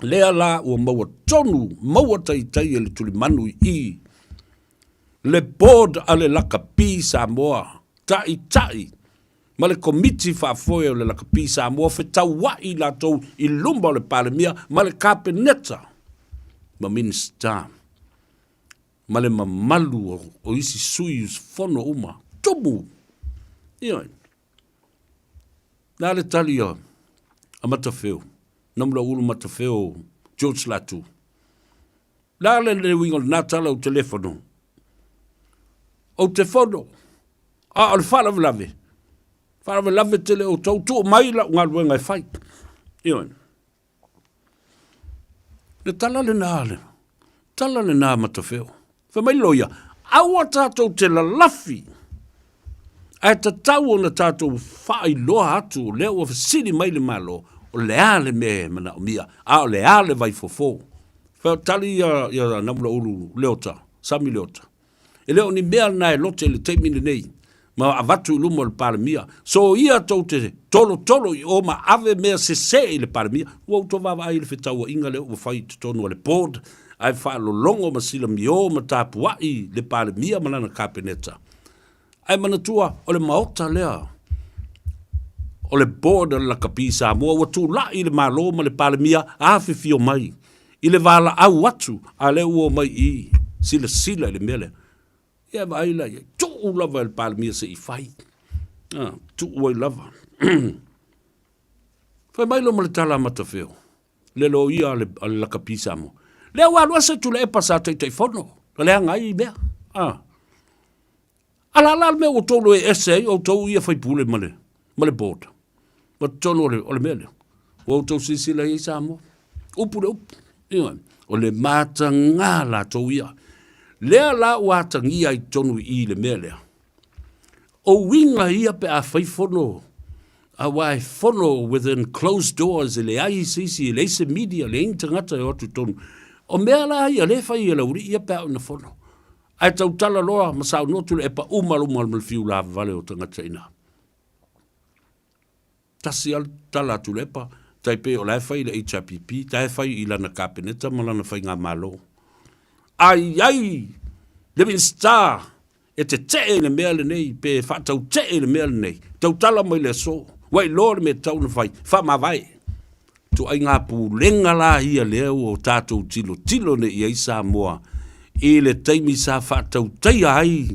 Lea la ua maua tonu, maua tai e le tuli manu I. Le board a le laka pi Samoa, tai. Ma le komiti whaafoe o le laka pi Samoa, whetau wai la tau I lumba o le palemia, ma le kapeneta, ma minista, ma le mamalu o isi sui fono uma, tumu. Ioi. Nā le tali a matawheo, namla ulu matawheo, George Latu. Nā le wingo nā tala o telefono. O te fono, A o le whalawe lawe. Whalawe lawe te le o tau tu mai la ngā ruenga e whai. Ioi. Le tala le nā le. Tala le nā matawheo. Wha mai loia. Aua tātou te la lafi. Ai ta tau o na tātou whai loa atu. Leo o whasiri mai le malo. O le ale me mana o mia. A o le ale vai fofo. Wha tali ia namula ulu leota. Sami leota. E leo ni mea na e lote le teimine nei. Ma avatu lumo le paramia. So ia tau te tolo i o ma ave mea se i le paramia. Ua uto wawa ai le whetau inga leo ua whai te tonu le board. Ai whaalo longo ma sila mio ma tāpua i le paramia malana kapeneta. Ai manatua o le maota lea. O le board la kapi Samoa. Ua tu la i le malo ma le paramia a fifio mai. I le vala au atu a le ua mai i sila i le mele. Ia ma ai la ia. Tu lava el paramia se i fai. Tu ua i lava. Fai mai lo ma le tala matawheo. Le lo ia ale la kapi Samoa. Le au alua se tu le epa sa te fono. Le angai i mea. Ala mea o tolo e essay o tau ia fai pule male board. Ma tono o le mele. O tau sisila i Samoa. Upu le upu. O le mata ngā la tau ia. Lea la watangia i tonu i le mea lea. O winga ia pe a fai fono. A wai fono within closed doors e le IECC, e le se media, le intangata e otu tonu. O mea la ia le fai ia lauri ia pe a una fono. Ai tau tala loa masau notu le epa umaluma le fiu la vale o tangata ina. Tasi al tala tu le epa. Tai pe o lai fai le HRPP, tai fai i lana kapeneta, malana fai ngā malo. Ai, le minister, e te le mea le nei, pe whatau le mea le nei, tau tala mai le so, wai lo le me tau na fai, wha ma vai. Tu ai ngā pūlenga la ia leo o tātou tilo ne i Samoa, e le taimi sa whatau teia ai,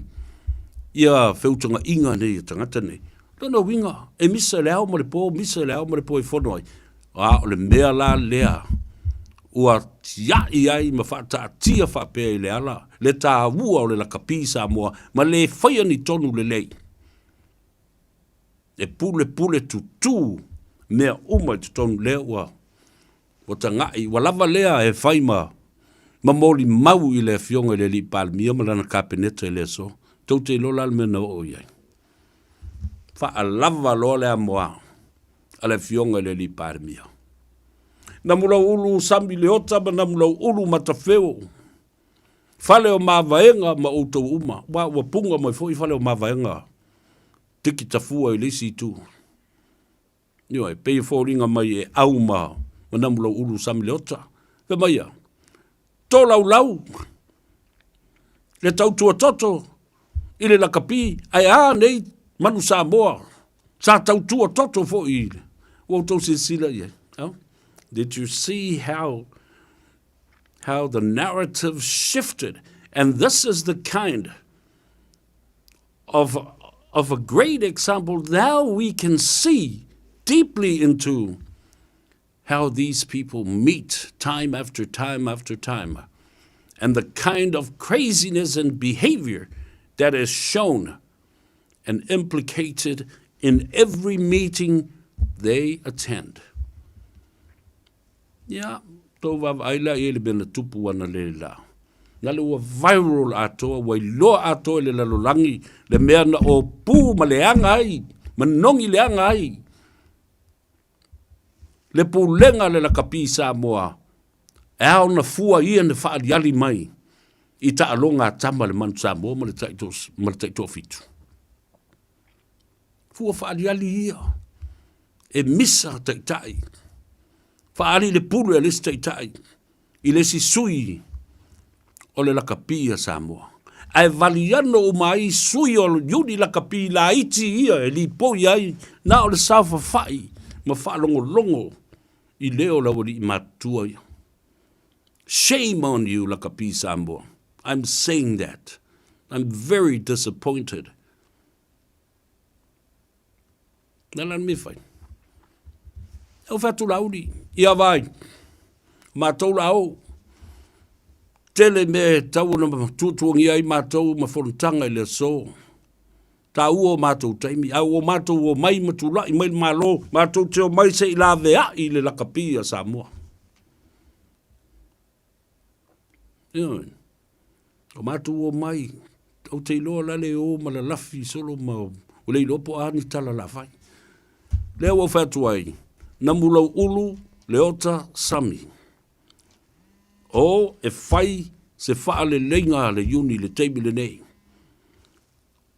ia whiutanga inga nei, tangata nei. Tana winga, e misa leo ma le po e whanoi. O le mea la lea, ua tiai ai ma whata tia whapea i le ala, le tā ua o le la kapi Samoa, ma le whaia ni tonu le lei. E pule tutu, mea uma i tonu lea ua, o ta ngai, wa lava lea e whai ma moli mau i le fionga i le li palmia, ma lana kapeneta i le so, tau te lola al mea na o iai. Wha a lava loa lea moa, ale fionga le li parmia. Namula ulu sambi leota ma namula ulu matawheo. Fale o mavaenga ma outou uma. Wa punga mai foi fale o mavaenga. Tiki tafua i lisi tu. Ioi, pei fōringa mai e au ma namula ulu sambi leota. Pe maia. Tō lau. Le tau tua toto. Ile la kapi. Ai nei manu Samoa. Sa tau tua toto fo i. Did you see how the narrative shifted? And this is the kind of a great example. Now we can see deeply into how these people meet time after time after time, and the kind of craziness and behavior that is shown and implicated in every meeting they attend. Yeah, tō wawaila e le bena tupu wana le la. Nale ua viral atoa, wai loa atoa le lalolangi, le mea na o pū ma le anga ai, ma nongi le anga ai. Le pūlenga le la kapi Samoa, e au na fua ia ne whaariali mai, i ta alonga tama le manu Samoa ma le taito fitu. Fua whaariali ia. E misa taitai. Whaari le pulu e lesi taitai. I lesi sui o le lakapia Samoa. Ai valiano o mai sui o yudi lakapi la iti ia e li poi ai na o le saufa fai ma whaalongo i leo la wali matua ia. Shame on you lakapi Samoa. I'm saying that. I'm very disappointed. Nalan me fai. Eu fatu lauri, ia vai, mātou lau, tele me tau na tutuangi ai mātou ma whontanga i le so, Ta ua mātou taimi, a ua mātou o mai matulai, mai malo, mātou te o mai se i la vea i le lakapi a Samoa. Ioi, o mātou o mai, au te iloa lale o malalafi solo ma o le ilopo ani tala la fai. Lea wau whātua ai, na mulau ulu le ota sami. O e fai se wha le lenga le uni le teimi le nei.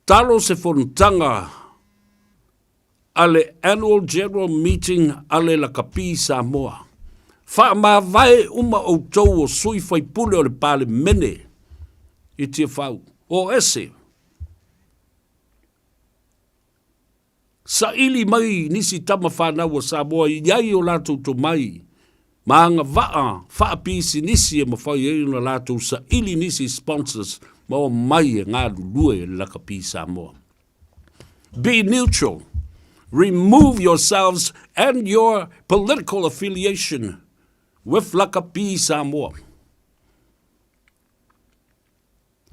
Talo se fontanga ale annual general meeting ale la kapi Samoa. Wha ma vai uma o tau o sui fai pule o le pale mene i tia whau. O ese. Sa ili mai nisi tama whanau o Samoa i iai o lātou to mai. Maanga waa wha pisi nisi e mawhai e na lātou sa ili nisi sponsors ma o mai e ngā lulue e laka pi Samoa. Be neutral. Remove yourselves and your political affiliation with laka pi Samoa.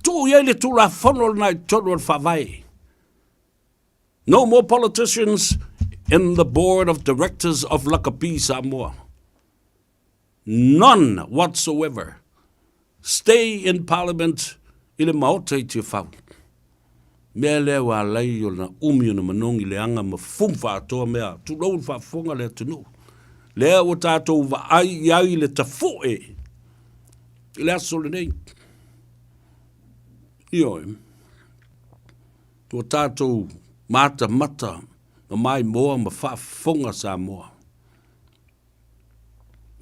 Tu yele tu la whanol nai tonu al whawai. No more politicians in the board of directors of Lakapi Samoa. None whatsoever. Stay in parliament i le maota i te whau. Mea lea wa lai o na umi o na manongi le anga ma fumwha atoa mea. Tu lau whafonga le tunu. Lea o tātou wa ai iai le tafoe. I le aso le nei. Ioi. O tātou mata mata o mai moa ma whafonga Samoa.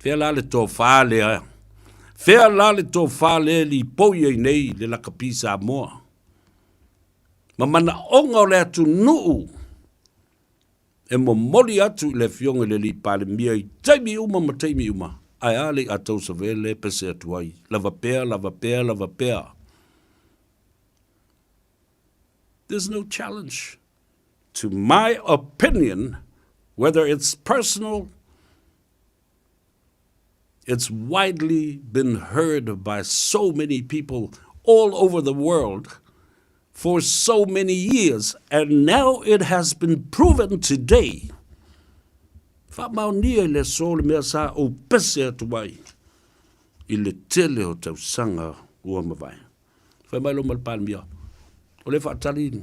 Whea la le tō whāle a. Whea la le tō whāle li pouia i nei le lakapi Samoa. Ma mana onga o le atu nuu. E mo mori atu le fionga le li pale mia i taimi uma ma taimi uma. Ai ale atau sa vele pese atu ai. Lava pea, lava pea, lava pea. There's no challenge to my opinion, whether it's personal. It's widely been heard by so many people all over the world for so many years, and now it has been proven today. Whamaunia le sole mea sa o pese atu mai i le tele o tau sanga ua mawai. Whamailo malpalmia. O le whaatari,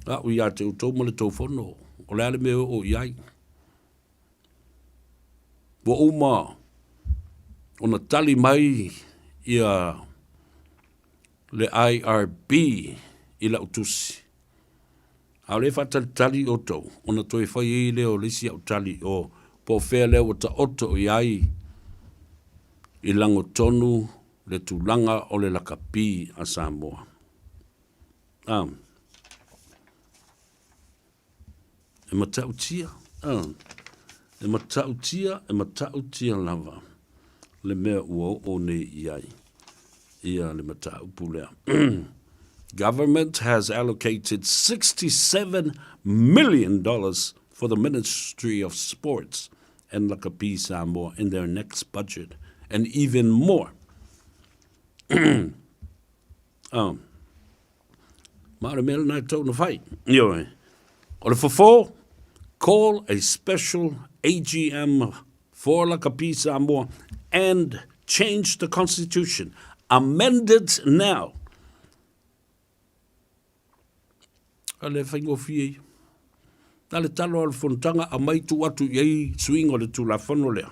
a ui a te utou ma le tau whono, o le ale mea o iai. Wa uma, o na tali mai ia le IRB i la utusi. A le whaatali o tau, o na toi whai i leo lisi au tali o po whea leo o ta oto o iai i lango tonu le tūlanga o le lakapi a Samoa. E matautia, e matautia lava, le mea ua o ne iai, ia le mataupu lea. Government has allocated $67 million for the Ministry of Sports and Lakapi Samoa in their next budget, and even more. Mara mele nai tau na whai. Ioi. O le fofo, call a special AGM for Lakapi Samoa and change the constitution. Amend it now. Ale whaingo fie. Ale talo al fontanga a mai tu atu iei swing o le tu la whano lea.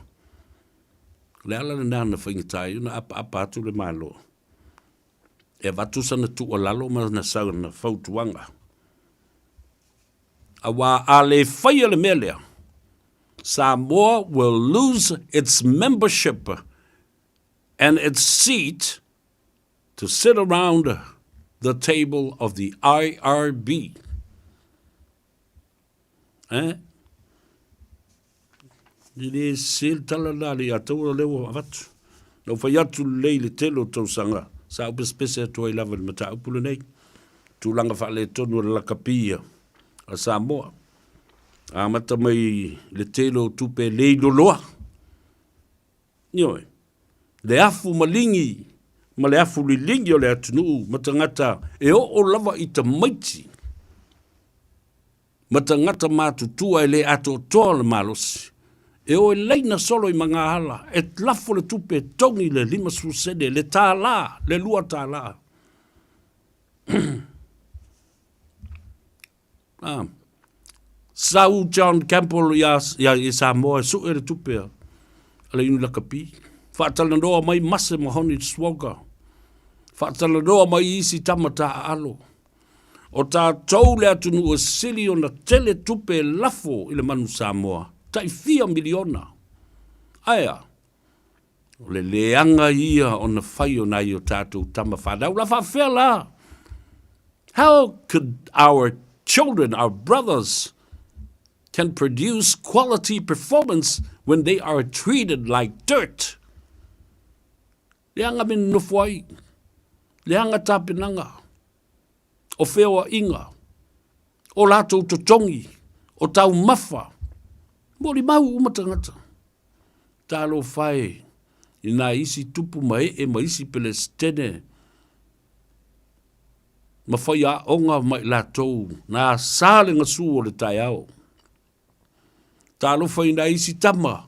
Le ala le nana whaingitai, una apa atu le malo. E watu sana tu o lalo ma na sau na whautuanga. Awa ale whaia le melea. Samoa will lose its membership and its seat to sit around the table of the IRB. Nile sil talalali atua leo avatu. No whai atu lei le telo tau sanga. Sa upe spese atua i lava le mata upulu nei. Tūlanga whaale tonu la kapia a Samoa. A mata mai le telo tupe lei loloa. Nioi. Le afu malingi. Ma le afu li lingi o le atunu. Matangata e o lava i ta maiti. ma tangata mātutua e le ato toa le malosi. E o e leina solo i mga hala, e lafo le tupe tongi le 5 susede, le tālā, le lua tālā. Sau John Campbell ya i Samoa, su e le tupe a le inu la kapi. Whaatala noa mai mase mahoni swoga. Whaatala noa mai isi tamata alo. O tā tau le atunu o sili o na tele tupe lafo i le manu Samoa. Tai 4 miliona. Aia. O le leanga ia o na whai o nai o tātou tama whanau. La whawhela. How could our children, our brothers, can produce quality performance when they are treated like dirt? Leanga min nufuai. Leanga tāpinanga. O whewa inga. O lātou totongi. O tau mawha. Mori mau umatangata. Tālo whae. I nā isi tupu mai e ma isi Palestine. Ma whai a onga mai lātou. Nā sālenga su o le tai au. Tālo whai nā isi tama.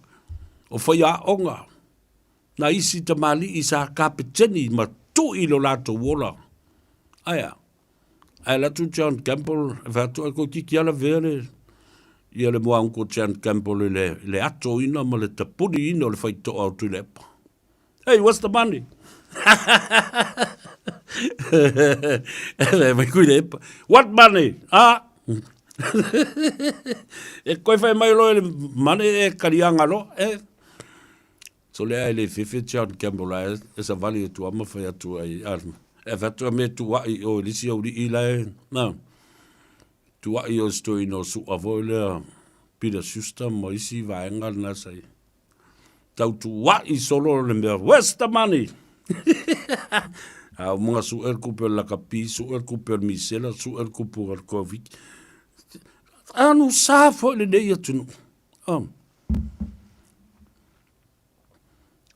O whai a onga. Nā isi tamali i sa kapeteni ma tu ilo lātou wola. Aia. Ai latu John Campbell, vatu ko kiki ala vere. Ia le moa unko John Campbell le ato ina ma le tapuri ina le whaito au tu lepa. Hey, what's the money? Mai kui lepa. What money? Ah? E koe whai mai loe le money e karianga no? So le ai le whiwhi John Campbell e sa vali e tu ama whai atu ai arma. E whatua me tu wai o lisi au li i lai. No. Tu wai o stoi no su avo lea Peter Schuster mo isi vaenga na sai. Tau tu wai solo le mea. Where's the money? Au mga su kupe la kapi, su kupe misela, su kupe al COVID. Anu sa fo le nei atunu.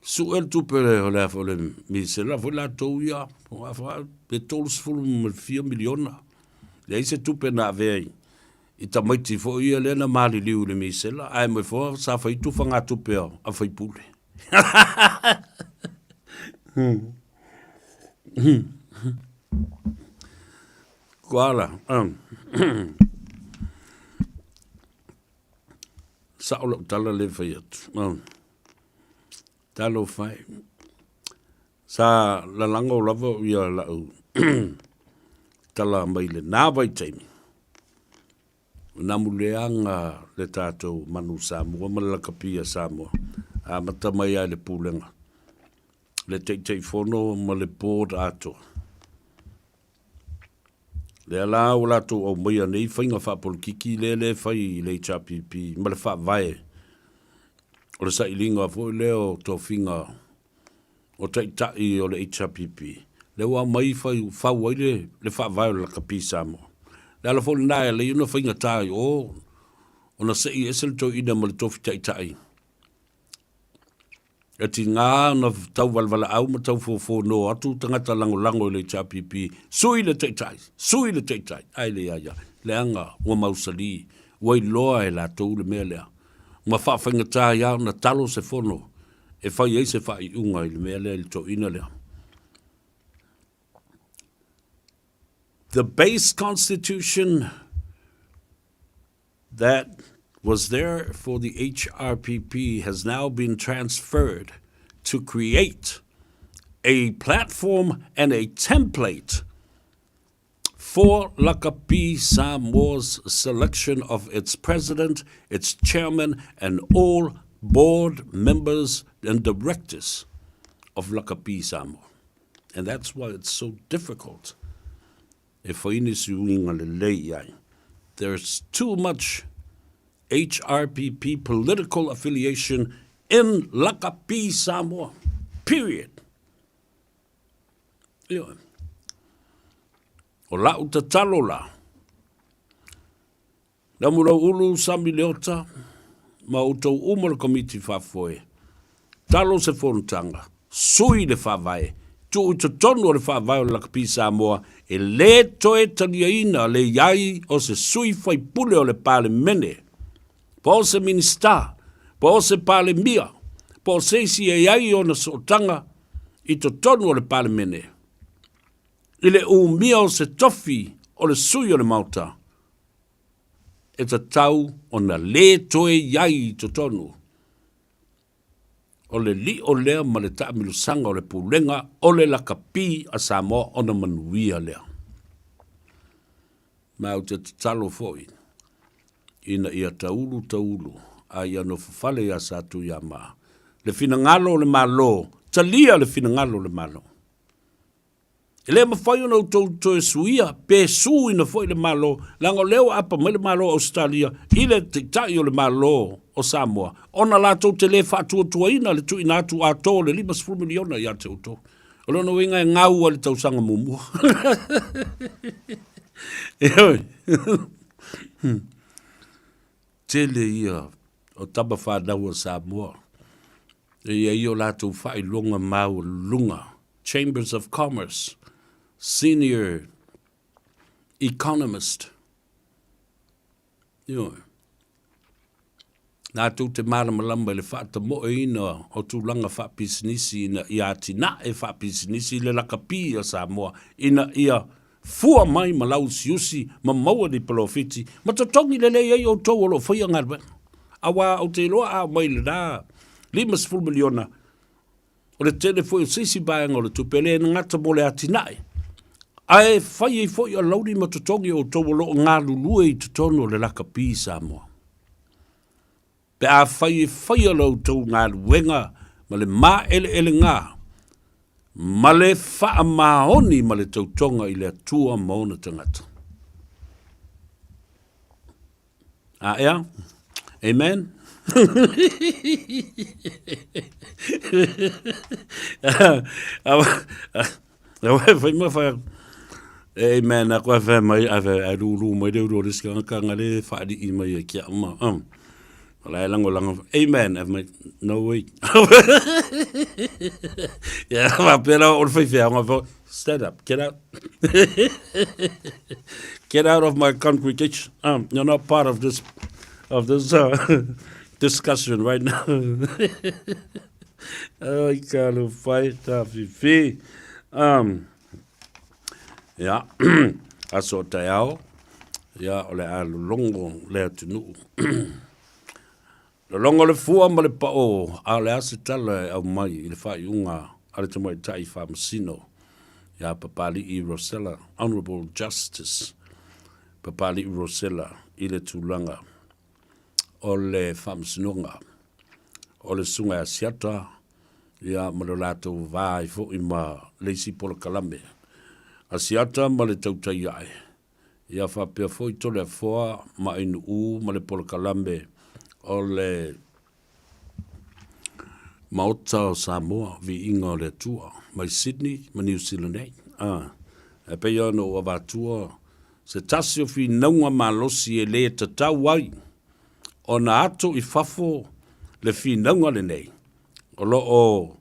Su tupe le fo le misela fo la touia. Pe tolos fulu 4 miliona. Le se tupe na vei. I ta maiti fo ia le na mali liu le misela. Ai mo fo sa fai tu fanga tupe a fai pule. Kuala. Saula tala le fai atu. Talo fai. Sa la lango lava ia la u. Tala mai le nāwai taimi. Namuleanga le tātou manu Samoa, malakapia Samoa. A mata mai ai le pūlenga. Le teitei whono ma le board ato. Le ala o lato o mai anei whainga whapolkiki le whai le HRPP. Ma le whawai. O le sailinga fo leo tō whinga o taitai o le HRPP. Le wa mai whau aile le whawai o la kapi Samoa. Le ala fo le nai le una whainga tai o na sei esel tō ina ma le tofi taitai. E ti ngā na tau walwala au ma tau fō no atu tangata lango le HRPP. Sui le taitai, sui le taitai. Ai le aia, le anga ua mausali, ua iloa e la tau le mea lea. Ma whawhainga tā iau na talo se whono. E whai ei se whai unga i le mea lea i tō ina lea. The base constitution that was there for the HRPP has now been transferred to create a platform and a template for Lakapi Samoa's selection of its president, its chairman, and all board members and directors of Lakapi Samoa. And that's why it's so difficult. There's too much HRPP political affiliation in Lakapi Samoa, period. O la uta talo la. Na mura ulu sami leota, ma utou umar komiti whafoe. Talo se whontanga, sui le whawai, tu to tonu o le whaavai o lakapi Samoa, e le toe taliaina le iai o se sui fai pule o le pale mene. Po o se minista, po o se pale mia, po o se si e iai o na sotanga i to tonu o le pale mene. I le mia o se tofi o le sui o le mauta. E ta tau o na le toe iai i to tonu. O le li o lea ma le taamilu sanga o le pulenga o le lakapi a Samoa o na manuia lea. Ma o te talo foi. Ina ia taulu, a ia no fafale ia satu ia maa. Le finangalo le malo, talia le finangalo le malo. E le mawhai ona utou e suia, pe su ina foi le malo, lango leo apa mai le malo Australia, ile te tai o le malo o Samoa. Ona la tau te le whaatua tuaina, le tu ina atu ato, le 5 miliona ia te uto. O lono winga e ngau le tau sanga mumua. Tele ia, o taba whanau o Samoa. E ia i o la tau whai longa mau lunga. Chambers of Commerce. Senior economist. Nā tū te māramalamba le whaata moe ina o tūlanga whaapisinisi ina ia tina e whaapisinisi le lakapi a Samoa ina ia fua mai malau siusi ma maua ni palofiti ma totongi le lei ei o tau alo whaia ngarwe. Awa au te loa a mai le nā 5 miliona o le tele foi o sisi baenga o le tupele na ngata mo le atinae. Ai whai e foi a lauri ma totongi o tau alo ngā lulue i totono le lakapi Samoa. Pe a whai a lau tau ngā luenga ma le mā ele ngā. Ma le wha maoni ma le tautonga i le atua maona tangata. A ea? Amen? Whai ma whai. Amen, a koe whai mai, a rūrū mai reu rō riska ngā le whaari i mai e kia ma. Lai lango. Amen. No way. Yeah, ma pera o fai fea ma stand up. Get out. Get out of my congregation. You're not part of this discussion right now. Ai kalu fai ta fifi. Yeah. Aso taiao. Yeah, ole alu longo le tunu. Le longo le fua ma le pao, a le ase tala au mai, i le whai unga, a le tamai tai whamasino, ia papali i Rosella, Honourable Justice, papali i Rosella, i le tūlanga, o le whamasinonga, o le sunga a siata, ia ma le lātou vāi fo i ma leisi pola kalame, a siata ma le tautai ai, ia whapea fo i tole a foa, ma inu u ma le pola kalame, o le maota o Samoa vi inga o le tua mai Sydney ma New Zealand e pe ia no o vatua se tasi o fi naunga malosi e le tatau ai o na ato i fafo le fi naunga le nei o lo o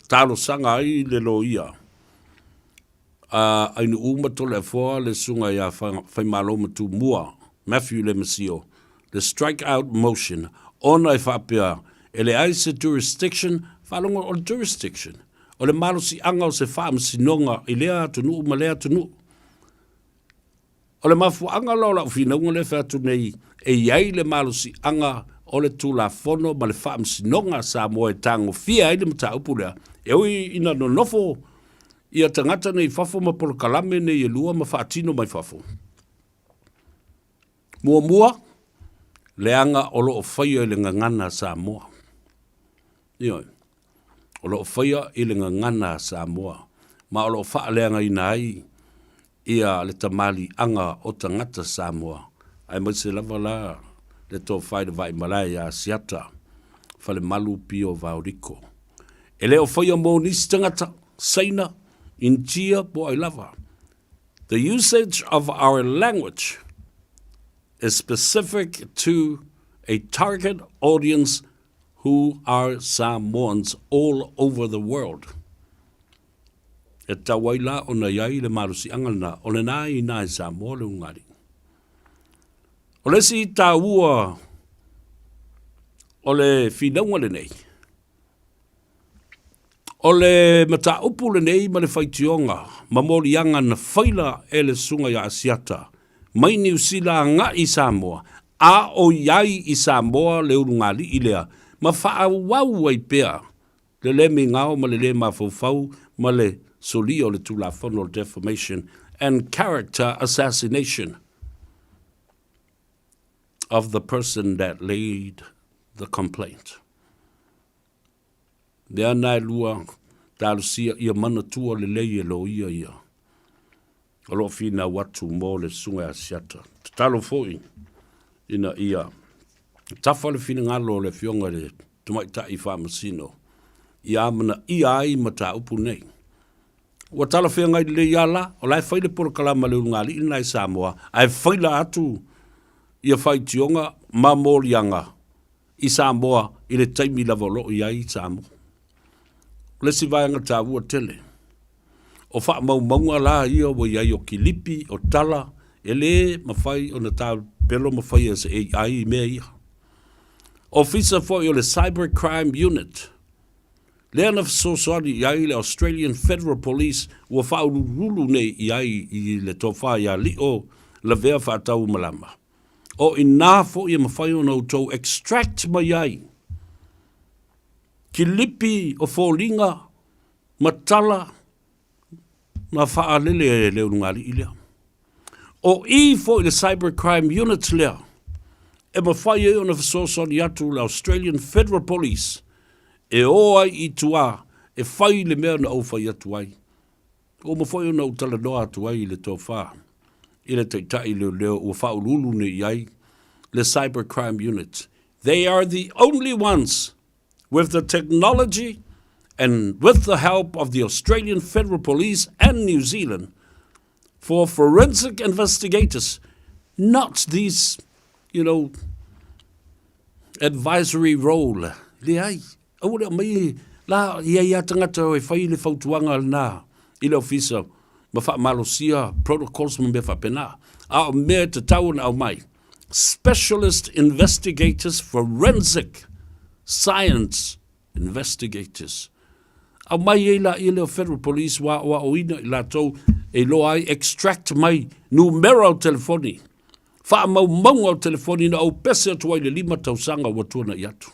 talo sanga ai le lo ia ainu umato le foa le sunga ia fai malo matu mua Matthew le masio the strike-out motion, ona e whapea, e le aise jurisdiction, whalonga o jurisdiction. O le malo si anga o se whaamasinonga, i lea atunu, ma lea atunu. O le mafu anga lola u whinaunga le whatu nei, e iai le malo si anga o le tūla whono, ma le whaamasinonga sa moe tango fia i le mata upulea. E ui ina no nofo, ia tangata nei whafo ma polo kalame nei e lua ma whaatino mai whafo. Mua, leanga o loo whaia i le ngangana Samoa. Ioi. O loo whaia i le ngangana Samoa. Ma o loo wha leanga i nai ia le tamali anga o tangata Samoa. Ai mai se lava la le tō whaida vai malai a siata. Whale malu pio vauriko. E leo whaia mō nisi tangata saina in tia po ai lava. The usage of our language is specific to a target audience who are Samoans all over the world. e tawai la o na iai le marusi angana, o le nai na e Samoa le ungari. O le si tāua o le whinaunga le nei. O le mata upu le nei ma le whaitionga, ma mori anga na whaila e le sunga ya asiata, mai New Zealand nga i Samoa, a o iai i Samoa le urungali i lea, ma wha wau ai pea, le le mi ngao ma le mawhauwhau, ma le soli o le tulafono defamation and character assassination of the person that laid the complaint. Lea nai lua talusia ia mana tua le lei e lo ia. O lo fina watu mo le sunga asiata. Talo foi ina ia. Tafa le fina ngalo le fionga le tumaita i whamasino. Ia mana ia ai mata upu nei. Wa tala fia ngai le iala, o lai whaile pura kalama le ungali ina i Samoa. Ai whaila atu ia whaitionga ma morianga i Samoa i le taimi lavolo i ai Samoa. Le si vaenga tāwua tele. O wha maunga la ia wa iai o kilipi, o tala, e le mawhai o na tā pelo mawhai as e ai mea ia. Officer for o le Cybercrime Unit. Lea na sosoani iai le Australian Federal Police ua whaurulu nei iai i le tofa ia li o la vea whaatau malama. O ina fo ia mawhai o na utou extract mai iai. Ki lipi o fōlinga, matala, na whaalele leo ngari i lea. O i fo i le Cybercrime Unit lea, e mawhai e o na whasosoni atu le Australian Federal Police, e oa i tua, e whai le mea na au whai atu ai. O mawhai o na utala noa atu ai le tō wha. I le teitai leo ua whaululu ne iai, le Cybercrime Unit. They are the only ones with the technology and with the help of the Australian Federal Police and New Zealand for forensic investigators, not these, advisory role. Le ai, au le mai, la ia tangata o e whai le whautuanga na, i le ofisa, ma wha malosia, protocols ma me wha pena, a o mea te tau na au mai. Specialist investigators, forensic science investigators. Au mai e la i leo Federal Police wa o ina i la tau e lo ai extract mai numero au telefoni. Wha mau au telefoni na au pese atu ai le 5 tausanga wa tuana i atu.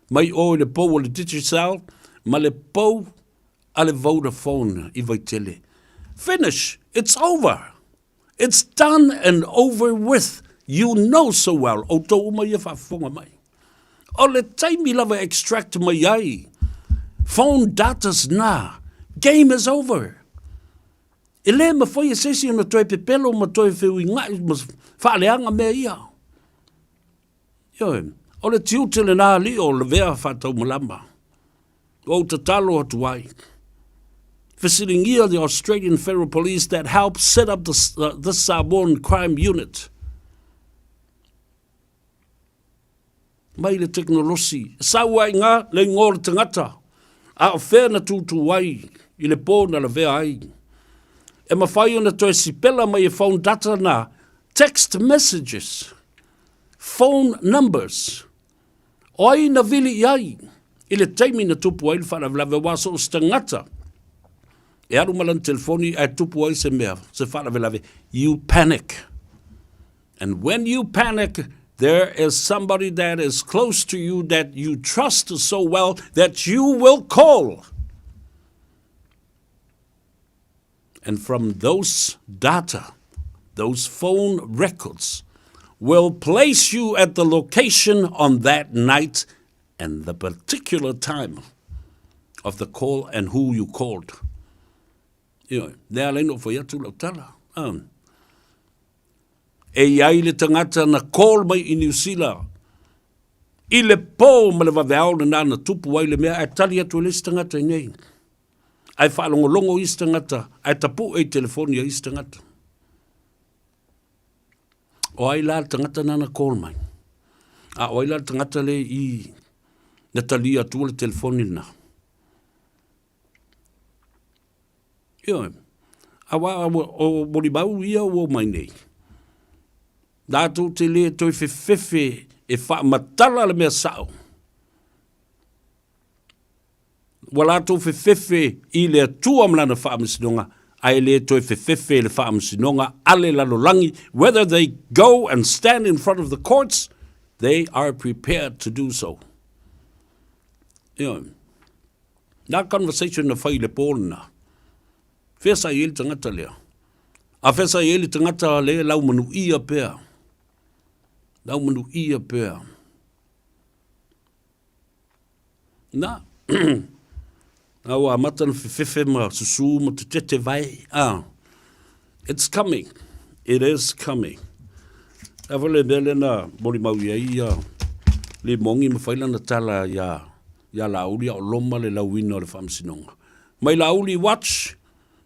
Mai o le pou o le Digicel, ma le pou a le Vodafone i vai tele. Finish, it's over. It's done and over with. You know so well. O tau mai e whafonga mai. O le taimi lava extract mai ai. Phone datas na. Game is over. E le ma foi e sesi na toi pepelo ma toi feu ingai ma whaaleanga mea ia. O le tiutele na li o le vea whatau malamba. O te talo atu ai. Visiting the Australian Federal Police that helped set up the Samoan Crime Unit. Mai le teknolosi. Saua inga le ngor tangata. A o whea na tūtu wai. I le pō na la vea ai. E mawhai ona toi sipela mai e phone data na. Text messages. Phone numbers. O ai na vili iai. I le taimi na tupu ai le whana vlave waso o stangata. E aru malan telefoni ai tupu ai se mea. Se whana vlave. You panic. And when you panic, there is somebody that is close to you that you trust so well that you will call. And from those data, those phone records, will place you at the location on that night and the particular time of the call and who you called. Nea leino fo iatu lau tala. E iai le tangata na call mai i New Zealand. I le pō ma le waweao na nana tupu ai le mea ai tali atu le tangata i nei. Ai whaalongolongo i tangata, ai tapu e telefonia i tangata. O ai la tangata nana call mai. A o ai la tangata le i na tali atu le telefoni na. Ia, awa o mori mau ia o mai nei. Dātou te le toi whewhewhe e wha matala le mea sao. Walatou whewhewhe I le atua mlana wha amasinonga, ai le toi whewhewhe le wha amasinonga, ale lalolangi, whether they go and stand in front of the courts, they are prepared to do so. Ia, nā conversation na whai le pōna, whesa I ele tangata lea. A whesa I ele tangata lea lau manu ia pēr. Lau manu ia pēr. Nā, nau a matana whiwhiwhi ma susu ma te tete vai. It's coming. It is coming. A wale mele na mori mau ia le mongi ma whailana tala ia lauli o loma le lauina o le whamsinonga. Mai lauli, watch.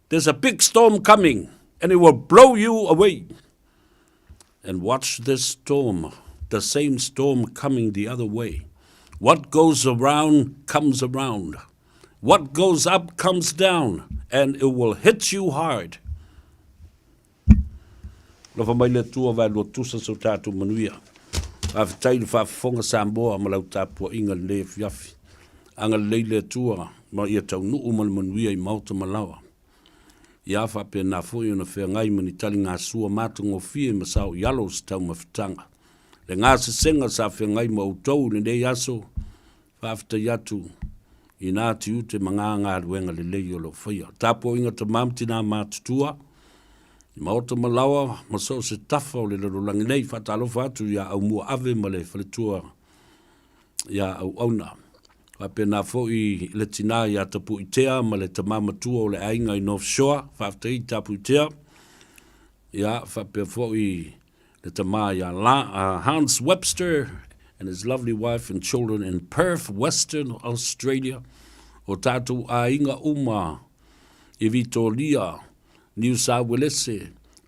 There's a big storm coming and it will blow you away. And watch this storm, the same storm coming the other way. What goes around comes around. What goes up comes down, and it will hit you hard. Lava mai le tua vai lo tusa so tātou manuia. Awhitai le whaafonga Samoa ma lau tāpua inga le fiafi. Anga leile tua ma ia tau nuu ma le manuia I mauta malawa. Ia whape nā fwoi ona whea ngai mani tali ngā sua mātungo fie ma sao yalo sa tau mawhitanga. Le ngā se senga sa whea ngai ma utou le nei aso, whaafitai atu, I nā ti ute ma ngā ruenga le lei o lo whaia. Tāpua inga ta mamti nā mātutua, I maota malawa, ma so se tafa o le larolangi nei, whatalofa atu ia au mua ave ma le whaletua ia au auna. Wape nā fwoi le tina ia tapu I tea ma le tamamatua o le ainga I North Shore, whaafitai tapu I tea. Ia wape fwoi le tama ia Hans Webster and his lovely wife and children in Perth, Western Australia. O tātou ainga uma I Vitoria, New South Wales,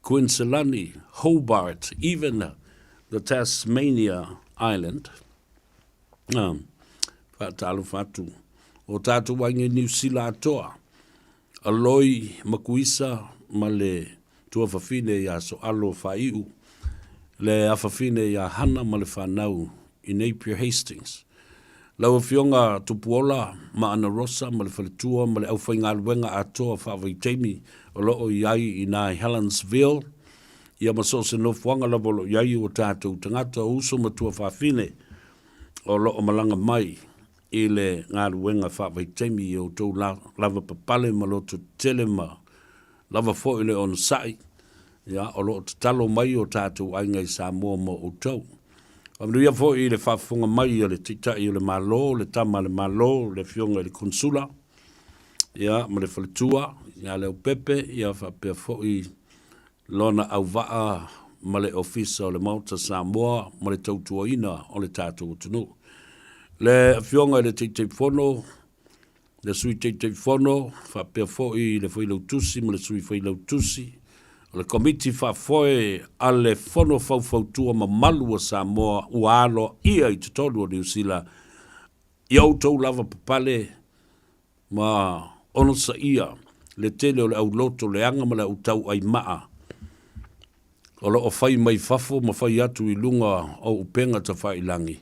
Queensland, Hobart, even the Tasmania Island. Whaatalo whatu. O tātou wangi New Zealand atoa. Aloi makuisa ma le tua whawhine ia so alo whaiu. Le a whawhine ia hana ma le whanau I Napier Hastings. Lau whionga tupuola ma ana rosa ma le whaletua ma le au whainga luenga atoa whawai teimi o loo iai I nai Helensville. Ia maso se no whanga lavolo iai o tātou tangata uso matua whawhine o loo malanga mai. I le ngā ruenga whawai teimi I o tau lava papale ma loto tele ma lava fo I le on sai. Ia o loo talo mai o tātou ainga I Samoa mo o tau. Amruia fo I le whafunga mai o le titai o le malo, le tama le malo, le fionga le konsula. Ia ma le whaletua, ia leo pepe, ia whapea fo I lona au waa ma le ofisa o le Mauta Samoa, ma le tautua ina o le tātou tunu. Le fionga le teitei fono, le sui teitei fono, whapea fo I le whailau tusi, ma le sui whailau tusi. Le komiti whafoe a le fono whauwhautua ma malua Samoa ua alo ia I te tolu o New Zealand. I autou lava papale ma ono sa ia le tele o le au loto le anga ma le au tau ai maa. O lo o whai mai whafo ma whai atu I lunga o upenga ta whai langi.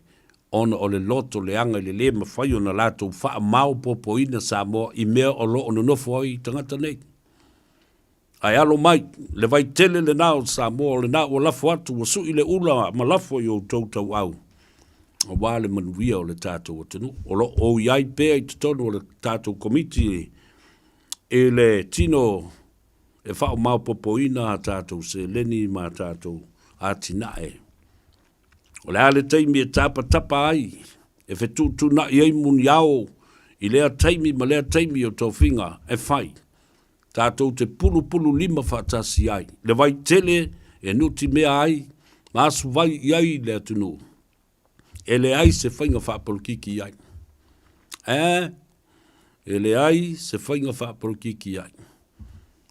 Ono o le loto le anga le ma whai o na lato wha mau popo ina Samoa I mea o lo ono nofo ai tangata nei. Ai alo mai, le vai tele le nao Samoa, le nao o lafo atu, o sui le ula ma lafo I o tautau au. O wale manuia o le tātou o tenu. O lo o iai pēa I te tonu o le tātou komiti e le tino e whao maupopoina a tātou se leni ma tātou a tinae. O le ale teimi e tapa ai, e whetūtu na I ei muni au, I lea teimi ma lea teimi o tau whinga e whai. Tātou te pulu lima whaatasi ai. Le vai tele e nuti mea ai, maasu vai iai le atunu. E le ai se whainga whaapolukiki ai. E le ai se whainga whaapolukiki ai.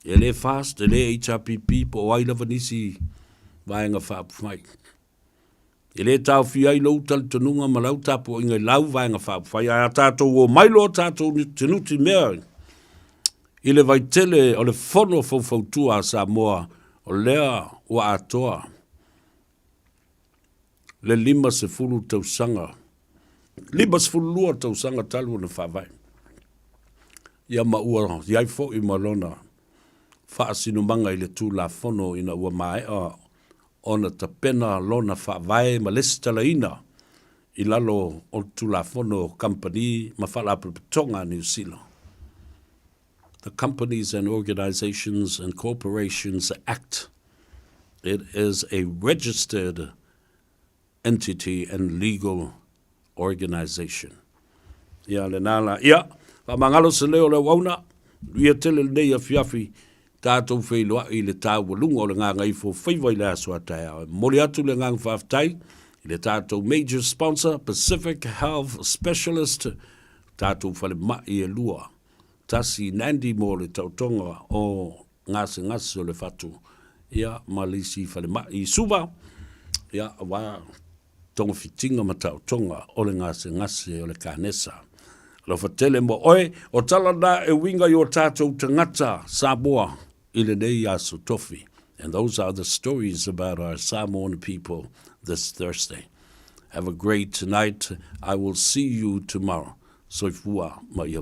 E le fast, e le HRPP po ai lava nisi vaenga whaapwhai. E le tau fi ai lau tal tanunga ma lau tapo inga lau vaenga whaapwhai. A tātou o mailo tātou te nuti mea ai. I le vaitele o le fono faufautua a Samoa o lea ua atoa. Le 5 tausanga. 5 tausanga talu na whawai. Ia maua, iai fo i malona. Whaasinumanga i le tū la fono ina ua mai ona tapena lona whawai ma lesi talaina i lalo o tū la fono company ma whala apatonga New Zealand. The Companies and Organizations and Corporations Act. It is a registered entity and legal organization. Ia le nala, ia, pa mangalo se leo le wauna, ia tele nei a fiafi, tātou whailoa i le tāwalunga o le Gagaifo Faiva i le asua tae. Mori atu le ngang whaftai, i le tātou major sponsor, Pacific Health Specialist, tātou whale mai e lua. Tasi Nandi mo le tautonga o ngase o le fatu. Ia malisi whale mai i suva, ia wa tonga fitinga ma tautonga o le ngase o le kanesa. Lo fatele mo oe, o talana e winga i o tātou tangata Samoa i le nei aso tofi. And those are the stories about our Samoan people this Thursday. Have a great night. I will see you tomorrow. Soifua ma ia